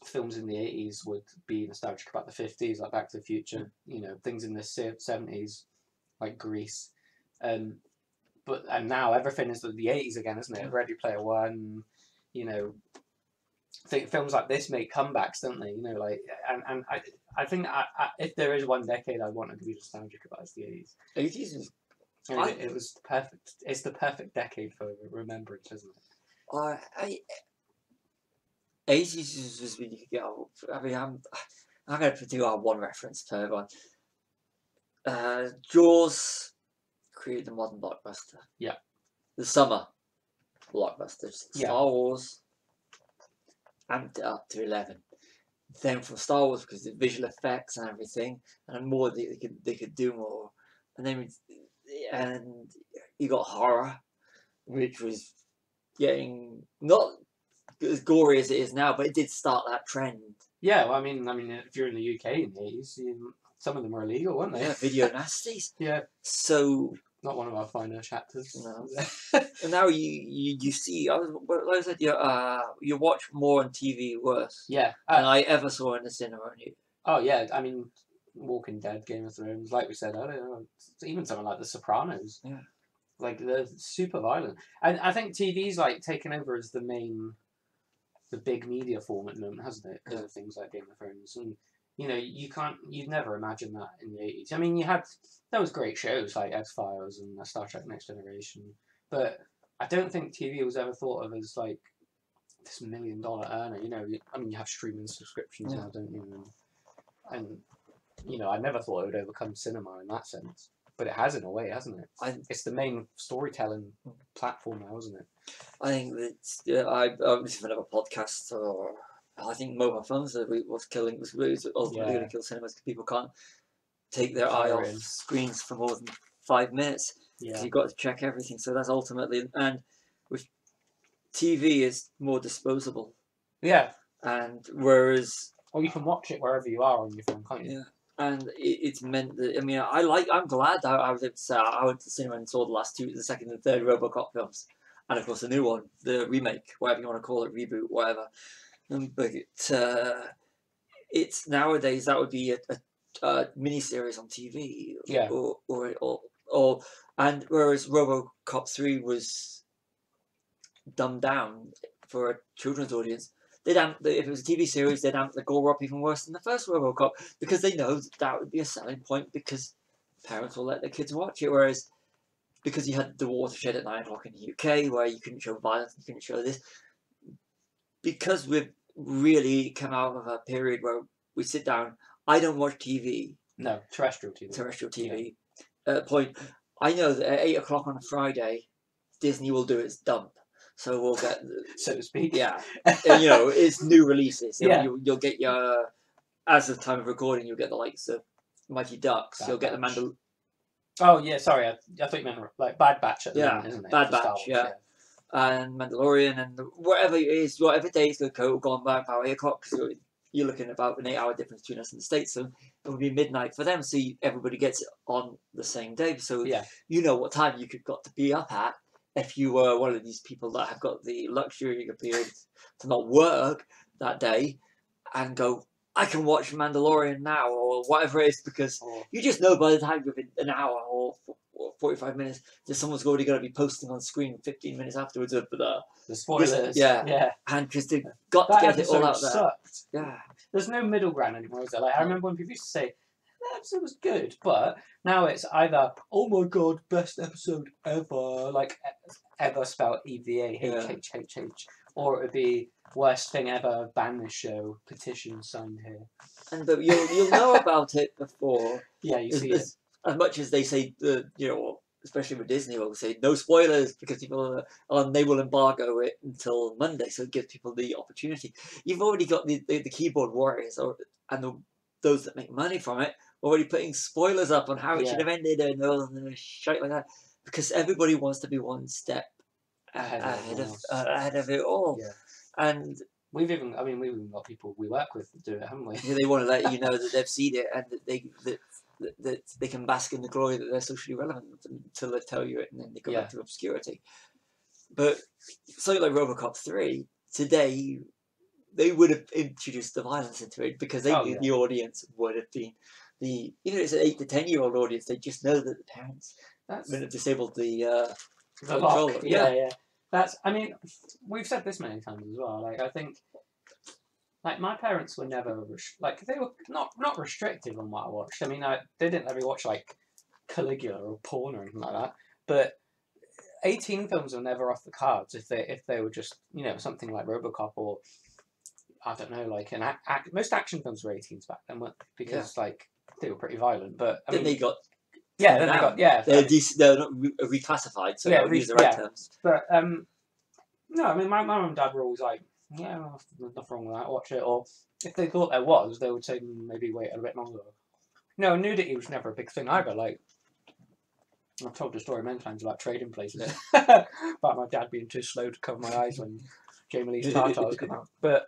Films in the 80s would be nostalgic about the 50s, like Back to the Future, things in the 70s, like Grease. And now everything is the 80s again, isn't it? Ready Player One, I think films like this make comebacks, don't they? And I think if there is one decade I want to be nostalgic about, it's the 80s. 80s is... it was perfect. It's the perfect decade for remembrance, isn't it? 80s is just when you could get. I mean, I'm going to do our one reference per one. Jaws created the modern blockbuster. Yeah. The summer blockbusters. Yeah. Star Wars amped it up to 11. Then from Star Wars, because the visual effects and everything, and more they could do more. And then you got horror, which was getting not as gory as it is now, but it did start that trend. Yeah, well, I mean, if you're in the UK in the 80s, some of them were illegal, weren't they? Yeah, video nasties. Yeah. So not one of our finer chapters. No. And now you see, like I said, you watch more on TV worse. Yeah. Than I ever saw in the cinema. Oh yeah, I mean, Walking Dead, Game of Thrones, like we said earlier, even something like The Sopranos. Yeah. Like they're super violent, and I think TV's like taken over as the big media form at the moment, hasn't it? Because of things like Game of Thrones, and you'd never imagine that in the 80s. I mean, there was great shows like X-Files and Star Trek Next Generation, but I don't think TV was ever thought of as like this $1 million earner. I mean, you have streaming subscriptions now, don't you? And I never thought it would overcome cinema in that sense. But it has in a way, hasn't it? It's the main storytelling platform now, isn't it? I think that I listened to another podcast, or I think mobile phones was ultimately going to kill cinemas because people can't take their eye off screens for more than 5 minutes. Yeah. You've got to check everything. So that's ultimately, and with TV is more disposable. Yeah. And whereas... Or you can watch it wherever you are on your phone, can't you? Yeah. And it's meant that, I mean, I'm glad that I was able to say I went to the cinema and saw the second and third RoboCop films. And of course the new one, the remake, whatever you want to call it, reboot, whatever. But it's nowadays, that would be a mini-series on TV. Yeah. And whereas RoboCop 3 was dumbed down for a children's audience, if it was a TV series, they'd amp the gore up even worse than the first RoboCop because they know that would be a selling point because parents will let their kids watch it. Whereas because you had the watershed at 9 o'clock in the UK, where you couldn't show violence, you couldn't show this, because we've really come out of a period where we sit down. I don't watch TV. No, terrestrial TV. Terrestrial TV. At a point, I know that at 8 o'clock on a Friday, Disney will do its dump. So we'll get, so to speak. yeah, and, you know, it's new releases. Yeah. You'll get your, as of time of recording, you'll get the likes of Mighty Ducks. Bad You'll get Batch. the Oh yeah, sorry, I thought you meant like Bad Batch at the moment, isn't it? Bad For Star Batch, Wars, yeah. And Mandalorian, and whatever it is, whatever day it's going to go, gone back about 8 o'clock. So you're looking at about an 8-hour difference between us and the States, so it would be midnight for them. So everybody gets it on the same day. So Yeah. you know what time you could got to be up at if you were one of these people that have got the luxury of being able to not work that day and go, I can watch Mandalorian now or whatever it is, because you just know by the time within an hour or 45 minutes that someone's already going to be posting on screen 15 minutes afterwards of the spoilers. Yeah. And because they've got That to get it all episode out there. sucked. Yeah. There's no middle ground anymore, is there? Like I remember when people used to say that episode was good, but now it's either oh my god, best episode ever, like ever spelled EVAHHHH, or it would be worst thing ever, ban this show, petition signed here. And but you'll know about it before. Yeah, you see it. As much as they say, you know, especially with Disney, will say no spoilers because people they will embargo it until Monday, so it gives people the opportunity. You've already got the keyboard warriors those that make money from it already putting spoilers up on how it should have ended and all the shit like that, because everybody wants to be one step ahead of it all. Yeah. And we've even got people we work with that do it, haven't we? They want to let you know that they've seen it and that they can bask in the glory that they're socially relevant until they tell you it, and then they go back to obscurity. But something like RoboCop 3 today, they would have introduced the violence into it because they knew the audience would have been it's an 8 to 10-year-old audience. They just know that the parents would have disabled the controller. Yeah. That's. I mean, we've said this many times as well. Like I think, like my parents were never they were not restrictive on what I watched. I mean, they didn't let me watch like Caligula or porn or anything like that. But 18 films were never off the cards if they were just something like RoboCop or I don't know, like most action films were 18s back then, because like they were pretty violent. But I mean, they got. Yeah, then they're not reclassified, so they'll use the right terms. But no, I mean, my mum and dad were always like, yeah, there's nothing wrong with that, watch it. Or if they thought there was, they would say maybe wait a bit longer. No, nudity was never a big thing either. Like, I've told the story many times about Trading Places, about my dad being too slow to cover my eyes when Jamie Lee's tartars come out. But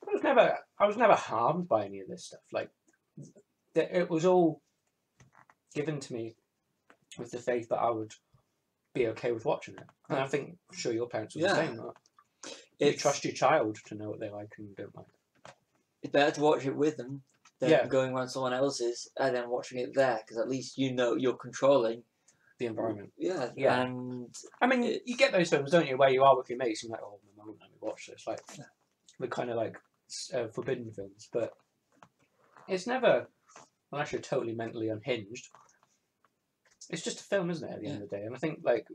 I was never harmed by any of this stuff. Like, it was all given to me with the faith that I would be okay with watching it. And I think, I'm sure your parents were the same. You trust your child to know what they like and don't like. It's better to watch it with them than going around someone else's and then watching it there, because at least you're controlling the environment. Yeah. And I mean, you get those films, don't you, where you are with your mates and you're like, oh, my mum won't let me watch this. Like, they're kind of like forbidden films, but it's never, unless you're totally mentally unhinged, it's just a film, isn't it, at the end of the day? And I think, like,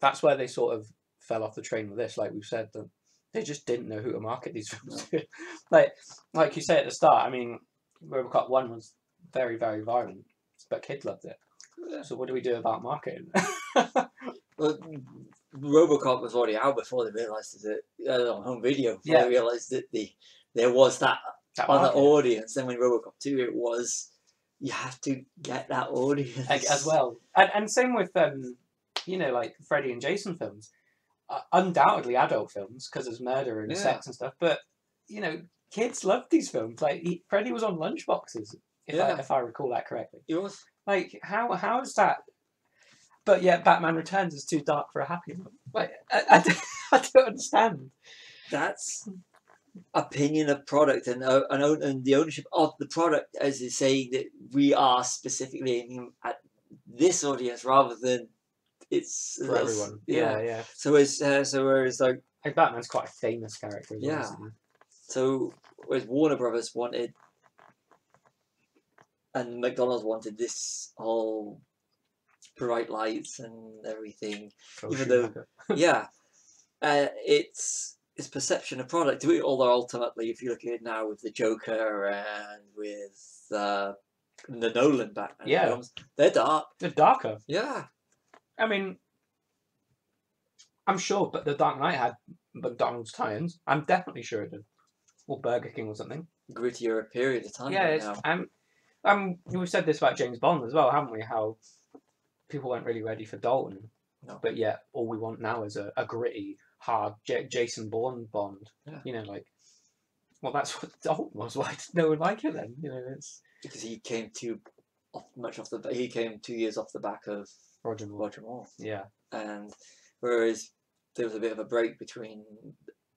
that's where they sort of fell off the train with this, like we've said, that they just didn't know who to market these films to. like you say at the start, I mean, RoboCop 1 was very, very violent, but kids loved it. Yeah. So what do we do about marketing? Well, RoboCop was already out before they realised it on home video. They realised that there was that other audience. Then when RoboCop 2, it was, you have to get that audience as well. And same with like Freddy and Jason films, undoubtedly adult films because there's murder and sex and stuff. But kids loved these films. Like Freddy was on lunchboxes, if I recall that correctly. It was. Like how is that? But yet Batman Returns is too dark for a happy film. Like I don't understand. That's opinion of product and the ownership of the product, as is saying that we are specifically aiming at this audience rather than it's for everyone. Yeah. So whereas like Batman's quite a famous character as well, isn't he? So whereas Warner Brothers wanted and McDonald's wanted this whole bright lights and everything, even though, yeah, it's perception of product. Although ultimately, if you look at it now with the Joker and with the Nolan Batman films, they're dark. They're darker. Yeah. I mean, I'm sure, but the Dark Knight had McDonald's tie-ins. I'm definitely sure it did, or Burger King or something. Grittier period of time. Yeah, right now. We've said this about James Bond as well, haven't we? How people weren't really ready for Dalton, but yet all we want now is a gritty, hard Jason Bourne Bond. Yeah. You know, like, well, that's what Dalton was. Why did no one like it then? You know, it's because he came he came 2 years off the back of Roger Moore. Yeah, and whereas there was a bit of a break between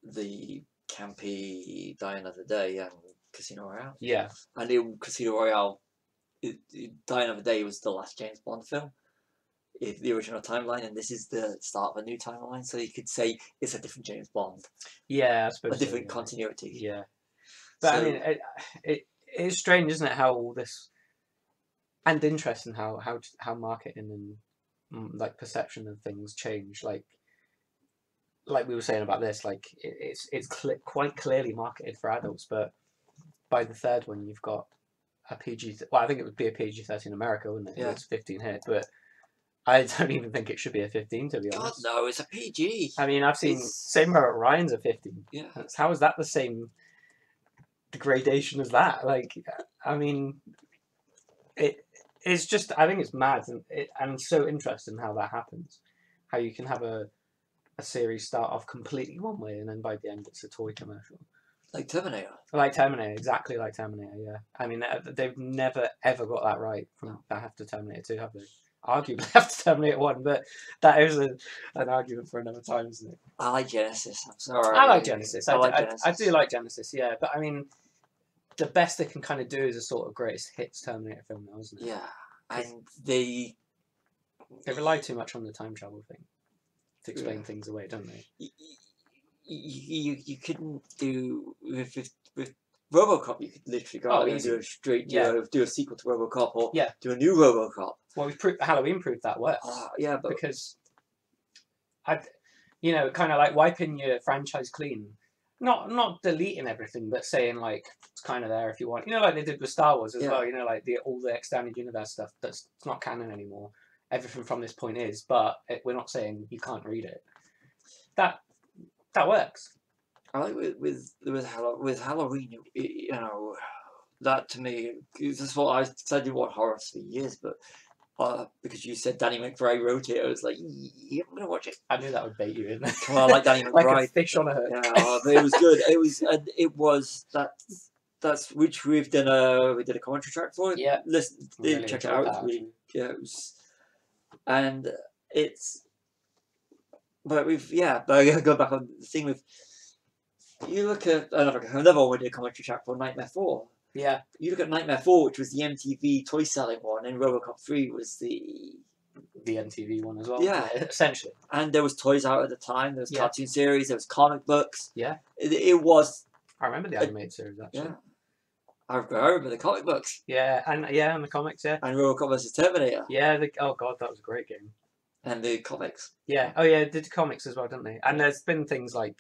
the campy Die Another Day and Casino Royale. Yeah, and Casino Royale, Die Another Day was the last James Bond film. The original timeline, and this is the start of a new timeline, so you could say it's a different James Bond. Yeah, I suppose a different continuity. Yeah, but I mean, it's strange, isn't it? How all this, and interesting how marketing and like perception of things change. Like we were saying about this, like it's quite clearly marketed for adults, but by the third one, you've got a PG. Well, I think it would be a PG-13 in America, wouldn't it? Yeah. It's 15 hit, but I don't even think it should be a 15, to be honest. God, no, it's a PG. I mean, I've seen same where Ryan's a 15. Yeah. How is that the same degradation as that? Like, I mean, it's just, I think it's mad, and so interesting how that happens. How you can have a series start off completely one way, and then by the end it's a toy commercial. Like Terminator. Like Terminator, exactly like Terminator, yeah. I mean, they've never, ever got that right from after Terminator 2, have they? Arguably after Terminator 1, but that is an argument for another time, isn't it? I like Genesis, I'm sorry. I like Genesis. Genesis. I do like Genesis, yeah. But I mean, the best they can kind of do is a sort of greatest hits Terminator film now, isn't it? Yeah, and they rely too much on the time travel thing to explain things away, don't they? You couldn't do with RoboCop. You could literally go out and do a straight do a sequel to RoboCop or do a new RoboCop. Well, Halloween proved that works. Yeah, but because kind of like wiping your franchise clean, not deleting everything, but saying like it's kind of there if you want. You know, like they did with Star Wars as well. You know, like all the extended universe stuff that's not canon anymore. Everything from this point is, but we're not saying you can't read it. That works. I like with Halloween, you know, that to me, that's what I did watch horror for years, but because you said Danny McBride wrote it, I was like, yeah, I'm gonna watch it. I knew that would bait you in. Come on, I like Danny McBride. Like a fish on a hook. Yeah, but it was good. It was that's which we did a commentary track for. Yeah, listen, really check it out. It was, and it's. But but I gotta go back on the thing with. You look at another one we did a commentary track for, Nightmare 4. Yeah. You look at Nightmare 4, which was the MTV toy selling one, and RoboCop 3 was the MTV one as well. Yeah, essentially. And there was toys out at the time. There was cartoon series. There was comic books. Yeah. It was. I remember the animated series actually. Yeah. I remember the comic books. Yeah, and the comics. Yeah. And RoboCop vs Terminator. Yeah. Oh god, that was a great game. And the comics. Yeah. Oh yeah, did the comics as well, didn't they? And there's been things like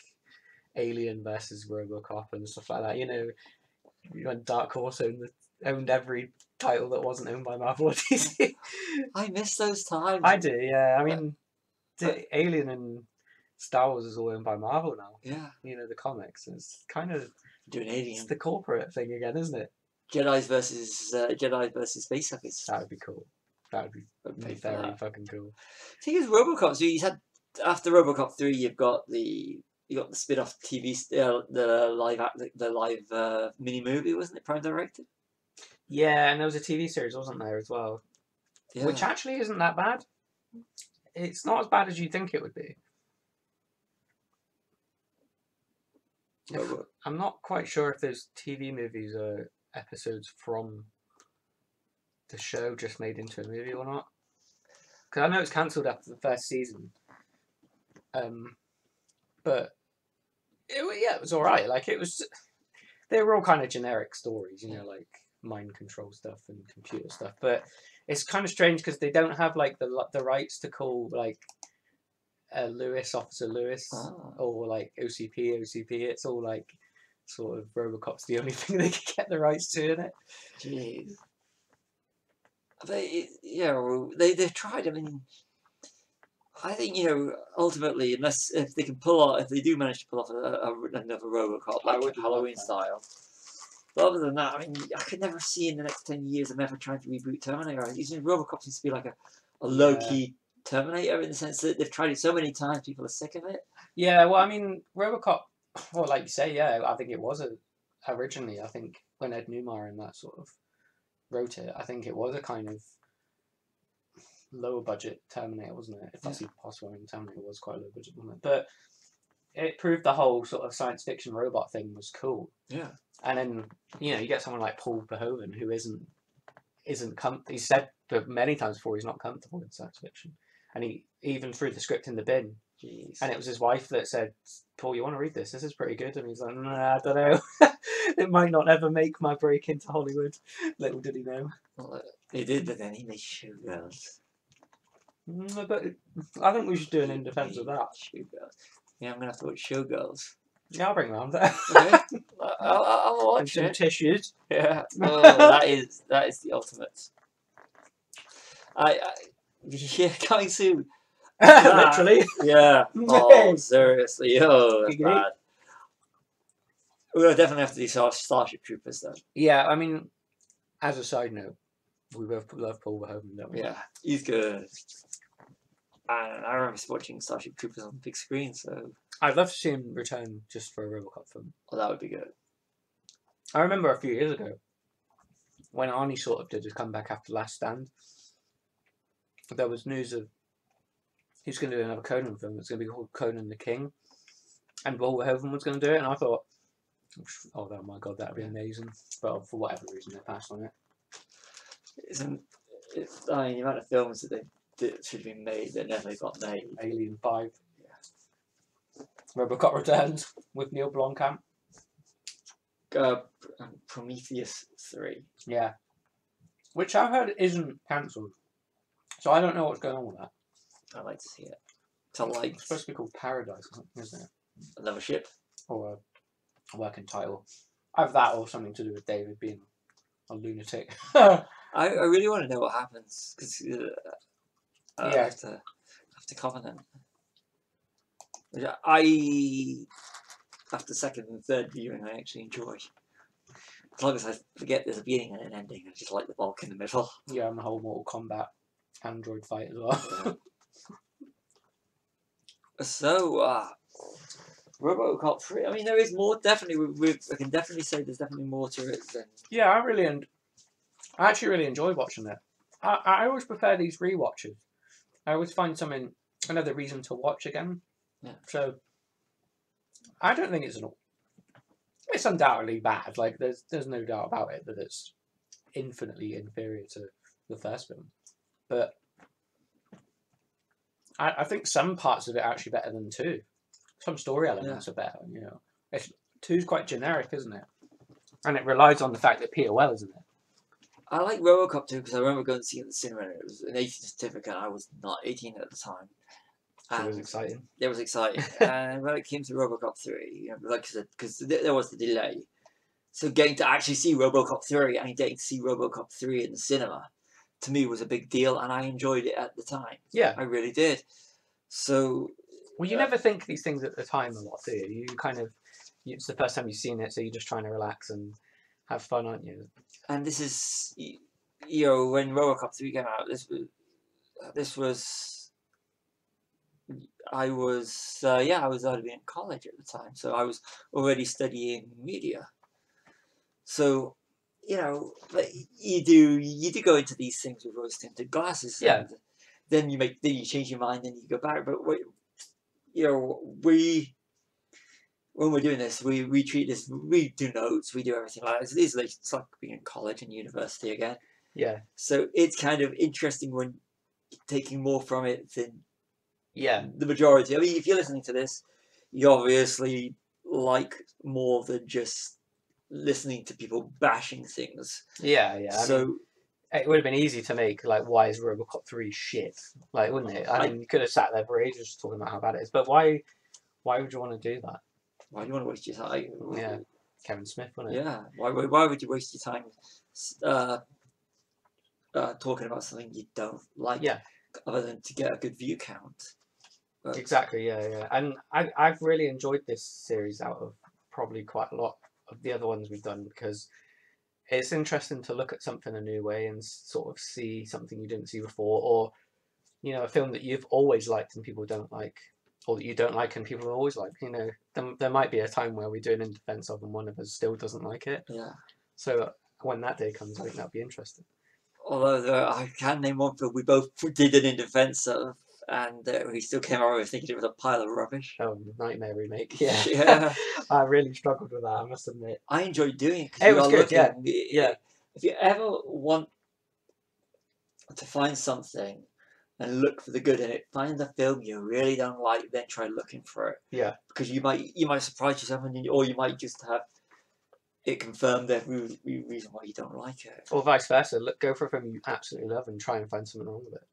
Alien versus RoboCop and stuff like that. You know, Dark Horse owned every title that wasn't owned by Marvel or DC. I miss those times. I do, yeah. I mean, Alien and Star Wars is all owned by Marvel now. Yeah. You know, the comics. It's kind of doing Alien. It's the corporate thing again, isn't it? Jedi versus space suckers. That would be cool. That would be very fucking cool. The thing is, RoboCop. So you had after RoboCop 3, you got the spin-off TV, the live mini movie, wasn't it? Prime directed. Yeah, and there was a TV series, wasn't there, as well? Yeah. Which actually isn't that bad. It's not as bad as you think it would be. I'm not quite sure if those TV movies are episodes from the show just made into a movie or not. Because I know it's cancelled after the first season. But it was alright. Like, they were all kind of generic stories, you know, like mind control stuff and computer stuff. But it's kind of strange because they don't have like the rights to call like Lewis Officer Lewis or like OCP. It's all like sort of RoboCop's the only thing they can get the rights to in it. Jeez. They've tried. I mean, I think ultimately, if they do manage to pull off another RoboCop like Halloween style. But other than that, I mean, I could never see in the next 10 years them ever trying to reboot Terminator. RoboCop seems to be like a low key Terminator in the sense that they've tried it so many times, people are sick of it. Yeah, well, I mean, RoboCop. Well, like you say, yeah, I think it was originally. I think when Ed Newmeyer and that sort of wrote it, I think it was a kind of lower budget Terminator, wasn't it? If that's even possible. I mean, Terminator was quite low budget, wasn't it? But it proved the whole sort of science fiction robot thing was cool. Yeah. And then you get someone like Paul Verhoeven who isn't he said many times before he's not comfortable in science fiction, and he even threw the script in the bin. Jeez. And it was his wife that said, "Paul, you want to read this? This is pretty good." And he's like, "Nah, I don't know. It might not ever make my break into Hollywood." Little did he know. Well, he did, but then he made Showgirls. But I think we should do an in defense of that. Showgirls. Yeah, I'm gonna have to watch Showgirls. Yeah, I'll bring around that. Okay. I'll watch some it. tissues. Yeah. Oh, that is the ultimate. Yeah, coming soon. Literally. Yeah. Oh, seriously. Oh, that's bad. We'll definitely have to do Starship Troopers though. Yeah, I mean, as a side note, we both love Paul Verhoeven, don't we? Yeah, he's good. And I remember watching Starship Troopers on the big screen, so I'd love to see him return just for a RoboCop film. Well, that would be good. I remember a few years ago when Arnie sort of did his comeback after Last Stand. There was news of he's going to do another Conan film. It's going to be called Conan the King, and Paul Verhoeven was going to do it. And I thought, oh my god, that'd be amazing. But for whatever reason, they passed on it. I mean, the amount of films that should have been made that never got made. Alien 5. Yeah. RoboCop Returns with Neil Blomkamp. Prometheus 3. Yeah. Which I've heard isn't cancelled. So I don't know what's going on with that. I'd like to see it. It's supposed to be called Paradise, isn't it? Another ship? Or a working title. Either that or something to do with David being a lunatic. I really want to know what happens because I have to Covenant. After second and third viewing, I actually enjoy. As long as I forget there's a beginning and an ending, I just like the bulk in the middle. Yeah, and the whole Mortal Kombat android fight as well. So, RoboCop 3. I mean, there is more. Definitely, I can definitely say there's definitely more to it than. Yeah, I actually really enjoy watching it. I always prefer these rewatches. I always find another reason to watch again. Yeah. So I don't think it's undoubtedly bad. Like there's no doubt about it that it's infinitely inferior to the first film. But I think some parts of it are actually better than 2. Some story elements are better. It's 2's quite generic, isn't it? And it relies on the fact that Peter Wells, isn't it? I like RoboCop 2 because I remember going to see it at the cinema. And it was an 18 certificate. I was not 18 at the time. So it was exciting. It was exciting. And when it came to RoboCop 3, like I said, because there was the delay. So getting to actually see RoboCop 3 and getting to see RoboCop 3 in the cinema, to me was a big deal, and I enjoyed it at the time. Yeah. I really did. So... Well, you never think these things at the time a lot, do you? You kind of... It's the first time you've seen it, so you're just trying to relax and have fun, aren't you? And this is... when RoboCop 3 came out, this was... I was already in college at the time, so I was already studying media. So, you do go into these things with rose-tinted glasses. Yeah. And then you change your mind, and you go back. But when we're doing this, we treat this. We do notes. We do everything like this. It's like being in college and university again. Yeah. So it's kind of interesting when taking more from it than. Yeah. The majority. I mean, if you're listening to this, you obviously like more than just listening to people bashing things. Yeah, yeah. I mean, So it would have been easy to make like, why is RoboCop 3 shit? Like, wouldn't it? I mean, you could have sat there for ages talking about how bad it is, but why would you want to do that? why do you want to waste your time? Yeah, Kevin Smith, wouldn't it? Yeah. Why would you waste your time talking about something you don't like, Yeah, other than to get a good view count? But exactly. Yeah, yeah. And I've really enjoyed this series out of probably quite a lot of the other ones we've done, because it's interesting to look at something a new way and sort of see something you didn't see before, or a film that you've always liked and people don't like, or that you don't like and people have always liked. There might be a time where we do it in defense of and one of us still doesn't like it. yeah. So when that day comes, I think that'll be interesting. Although I can name one film we both did it in defense of, and we still came out with thinking it was a pile of rubbish. Oh, Nightmare remake. Yeah. Yeah. I really struggled with that, I must admit. I enjoyed doing it because It you was are good, looking. yeah. If you ever want to find something and look for the good in it, find the film you really don't like, then try looking for it. Yeah. Because you might surprise yourself, or you might just have it confirmed every reason why you don't like it. Or vice versa. Go for a film you absolutely love and try and find something wrong with it.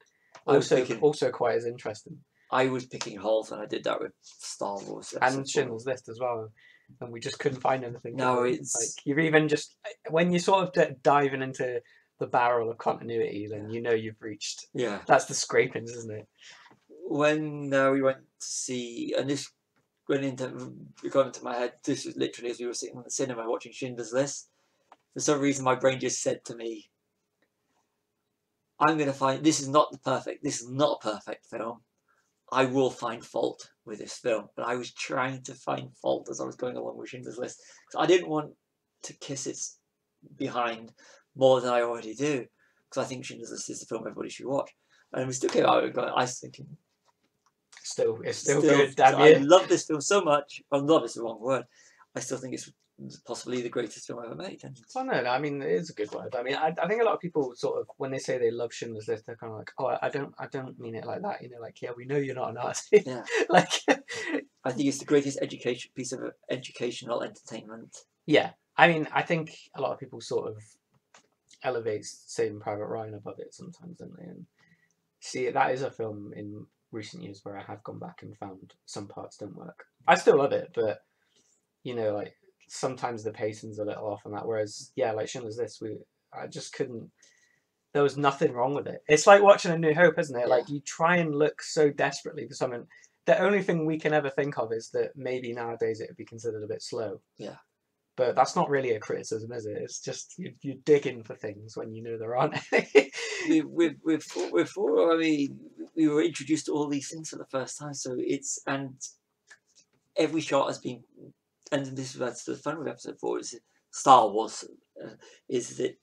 Also quite as interesting. I was picking holes when I did that with Star Wars. And Schindler's List as well. And we just couldn't find anything. No, it's like, you've even just, when you're sort of diving into the barrel of continuity, then you've reached. Yeah. That's the scrapings, isn't it? When we went to see, and this got into my head, this was literally as we were sitting in the cinema watching Schindler's List. For some reason, my brain just said to me, I'm going to find, this is not a perfect film. I will find fault with this film. But I was trying to find fault as I was going along with Schindler's List. So I didn't want to kiss its behind more than I already do. Because I think Schindler's List is the film everybody should watch. And we still came out and I was thinking, it's still good, damn I you. love this film so much. Well, love is the wrong word. I still think it's possibly the greatest film ever made. And well, no, I mean, it is a good word. I mean, I think a lot of people sort of, when they say they love Schindler's List, they're kind of like, oh, I don't mean it like that. Like, yeah, we know you're not a Nazi. Yeah. Like, I think it's the greatest piece of educational entertainment. Yeah, I mean, I think a lot of people sort of elevate Saving Private Ryan above it sometimes, don't they? And see, that is a film in recent years where I have gone back and found some parts don't work. I still love it, but like, sometimes the pacing's a little off on that. Whereas, yeah, like Schindler's List, I just couldn't. There was nothing wrong with it. It's like watching A New Hope, isn't it? Yeah. Like, you try and look so desperately for something. The only thing we can ever think of is that maybe nowadays it would be considered a bit slow. Yeah. But that's not really a criticism, is it? It's just you're digging for things when you know there aren't any. I mean, we were introduced to all these things for the first time, so and every shot has been, and that's the fun with episode 4 is Star Wars, is that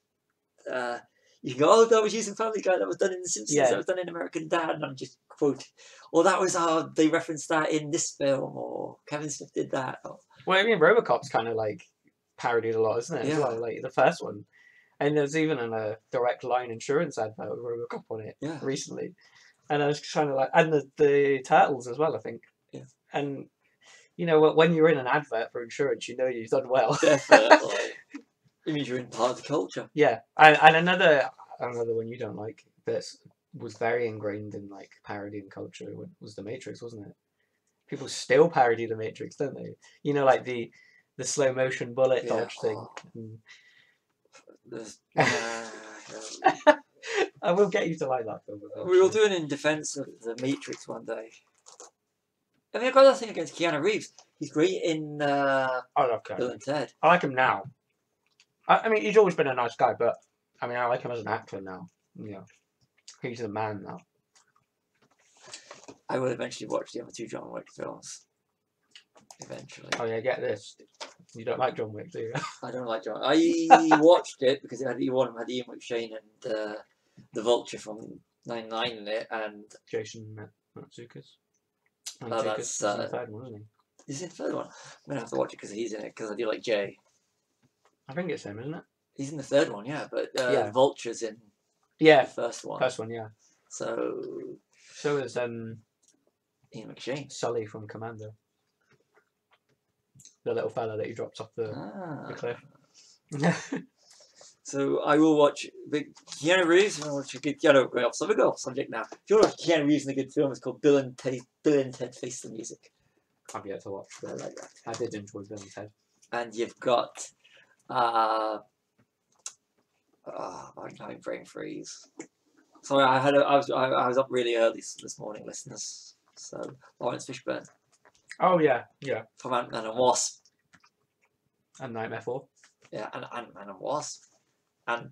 you can go, oh, that was using Family Guy, that was done in The Simpsons, that was done in American Dad, and I'm just quoting, or that was they referenced that in this film, or Kevin Smith did that. Well, I mean, RoboCop's kind of like parodied a lot, isn't it? Yeah. As well, like the first one, and there's even a Direct Line insurance advert with RoboCop on it recently, and I was trying to and the Turtles as well, I think. Yeah. And when you're in an advert for insurance, you've done well. Definitely. It means you're in part of the culture. Yeah, and another one you don't like that was very ingrained in like parody and culture was The Matrix, wasn't it? People still parody The Matrix, don't they? Like the slow motion bullet dodge thing. I will get you to like that film. We will do it in defense of The Matrix one day. I mean, I've got nothing against Keanu Reeves. He's great in I love Keanu. Bill and Ted. I like him now. I mean, he's always been a nice guy, but I mean, I like him as an actor now. He's the man now. I will eventually watch the other 2 John Wick films. Eventually. Oh yeah, get this. You don't like John Wick, do you? I don't like John. I watched it because it had Ian McShane and the Vulture from 99 in it, and Jason Mantzoukas. That's the third one, isn't he? Is it the third one? I'm gonna have to watch it because he's in it. Because I do like Jay. I think it's him, isn't it? He's in the third one, yeah. But Vulture's in the first one. First one, yeah. So is Ian McShane. Sully from Commando. The little fella that he drops off the cliff. So I will watch Keanu Reeves. And I'll watch a good Keanu Reeves. So we go off subject now. If you want to watch Keanu Reeves in a good film, it's called Bill and Ted Face the Music. I've yet to watch. I like that. I did enjoy Bill and Ted. And you've got I'm having brain freeze. Sorry, I was up really early this morning, listeners. So Lawrence Fishburne Oh yeah. from Ant-Man and Wasp. And Nightmare 4. Yeah, and Ant-Man and Wasp, and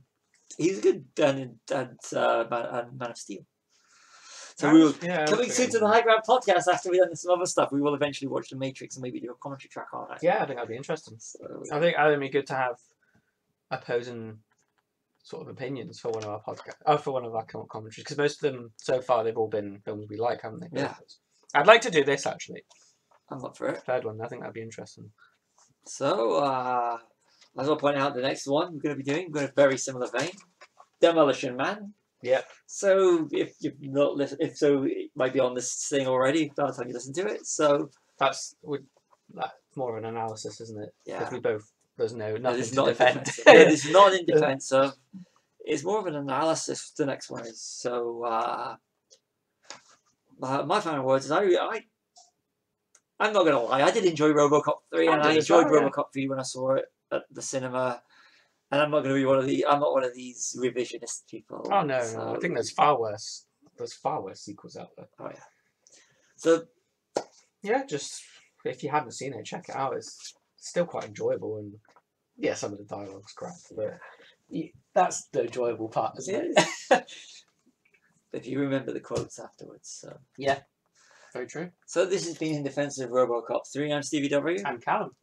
he's good. And Man of Steel. So we will coming soon to the High Ground podcast after we've done some other stuff. We will eventually watch The Matrix and maybe do a commentary track on it. Yeah, I think that'd be interesting. So, I think it'd be good to have opposing sort of opinions for one of our podcasts, for one of our commentaries, because most of them so far they've all been films we like, haven't they? Yeah. I'd like to do this actually. I'm up for it. Third one, I think that'd be interesting. So, as I'll point out, the next one we're going to be doing, a very similar vein, Demolition Man. Yep. So, if you've not listened, it might be on this thing already by the time you listen to it. So that's more of an analysis, isn't it? Yeah. Because we both there's nothing to not defend. It's not in defense of. It's more of an analysis. The next one is so. My final words is I'm not gonna lie. I did enjoy RoboCop 3, and I enjoyed RoboCop 3 when I saw it at the cinema. And I'm not gonna be I'm not one of these revisionist people. Oh no, I think there's far worse. There's far worse sequels out there. Oh yeah. So yeah, just if you haven't seen it, check it out. It's still quite enjoyable, and yeah, some of the dialogue's crap, but that's the enjoyable part, isn't it? If you remember the quotes afterwards. So yeah. Very true. So this has been In Defense of RoboCop 3. I'm Stevie W. I'm Callum.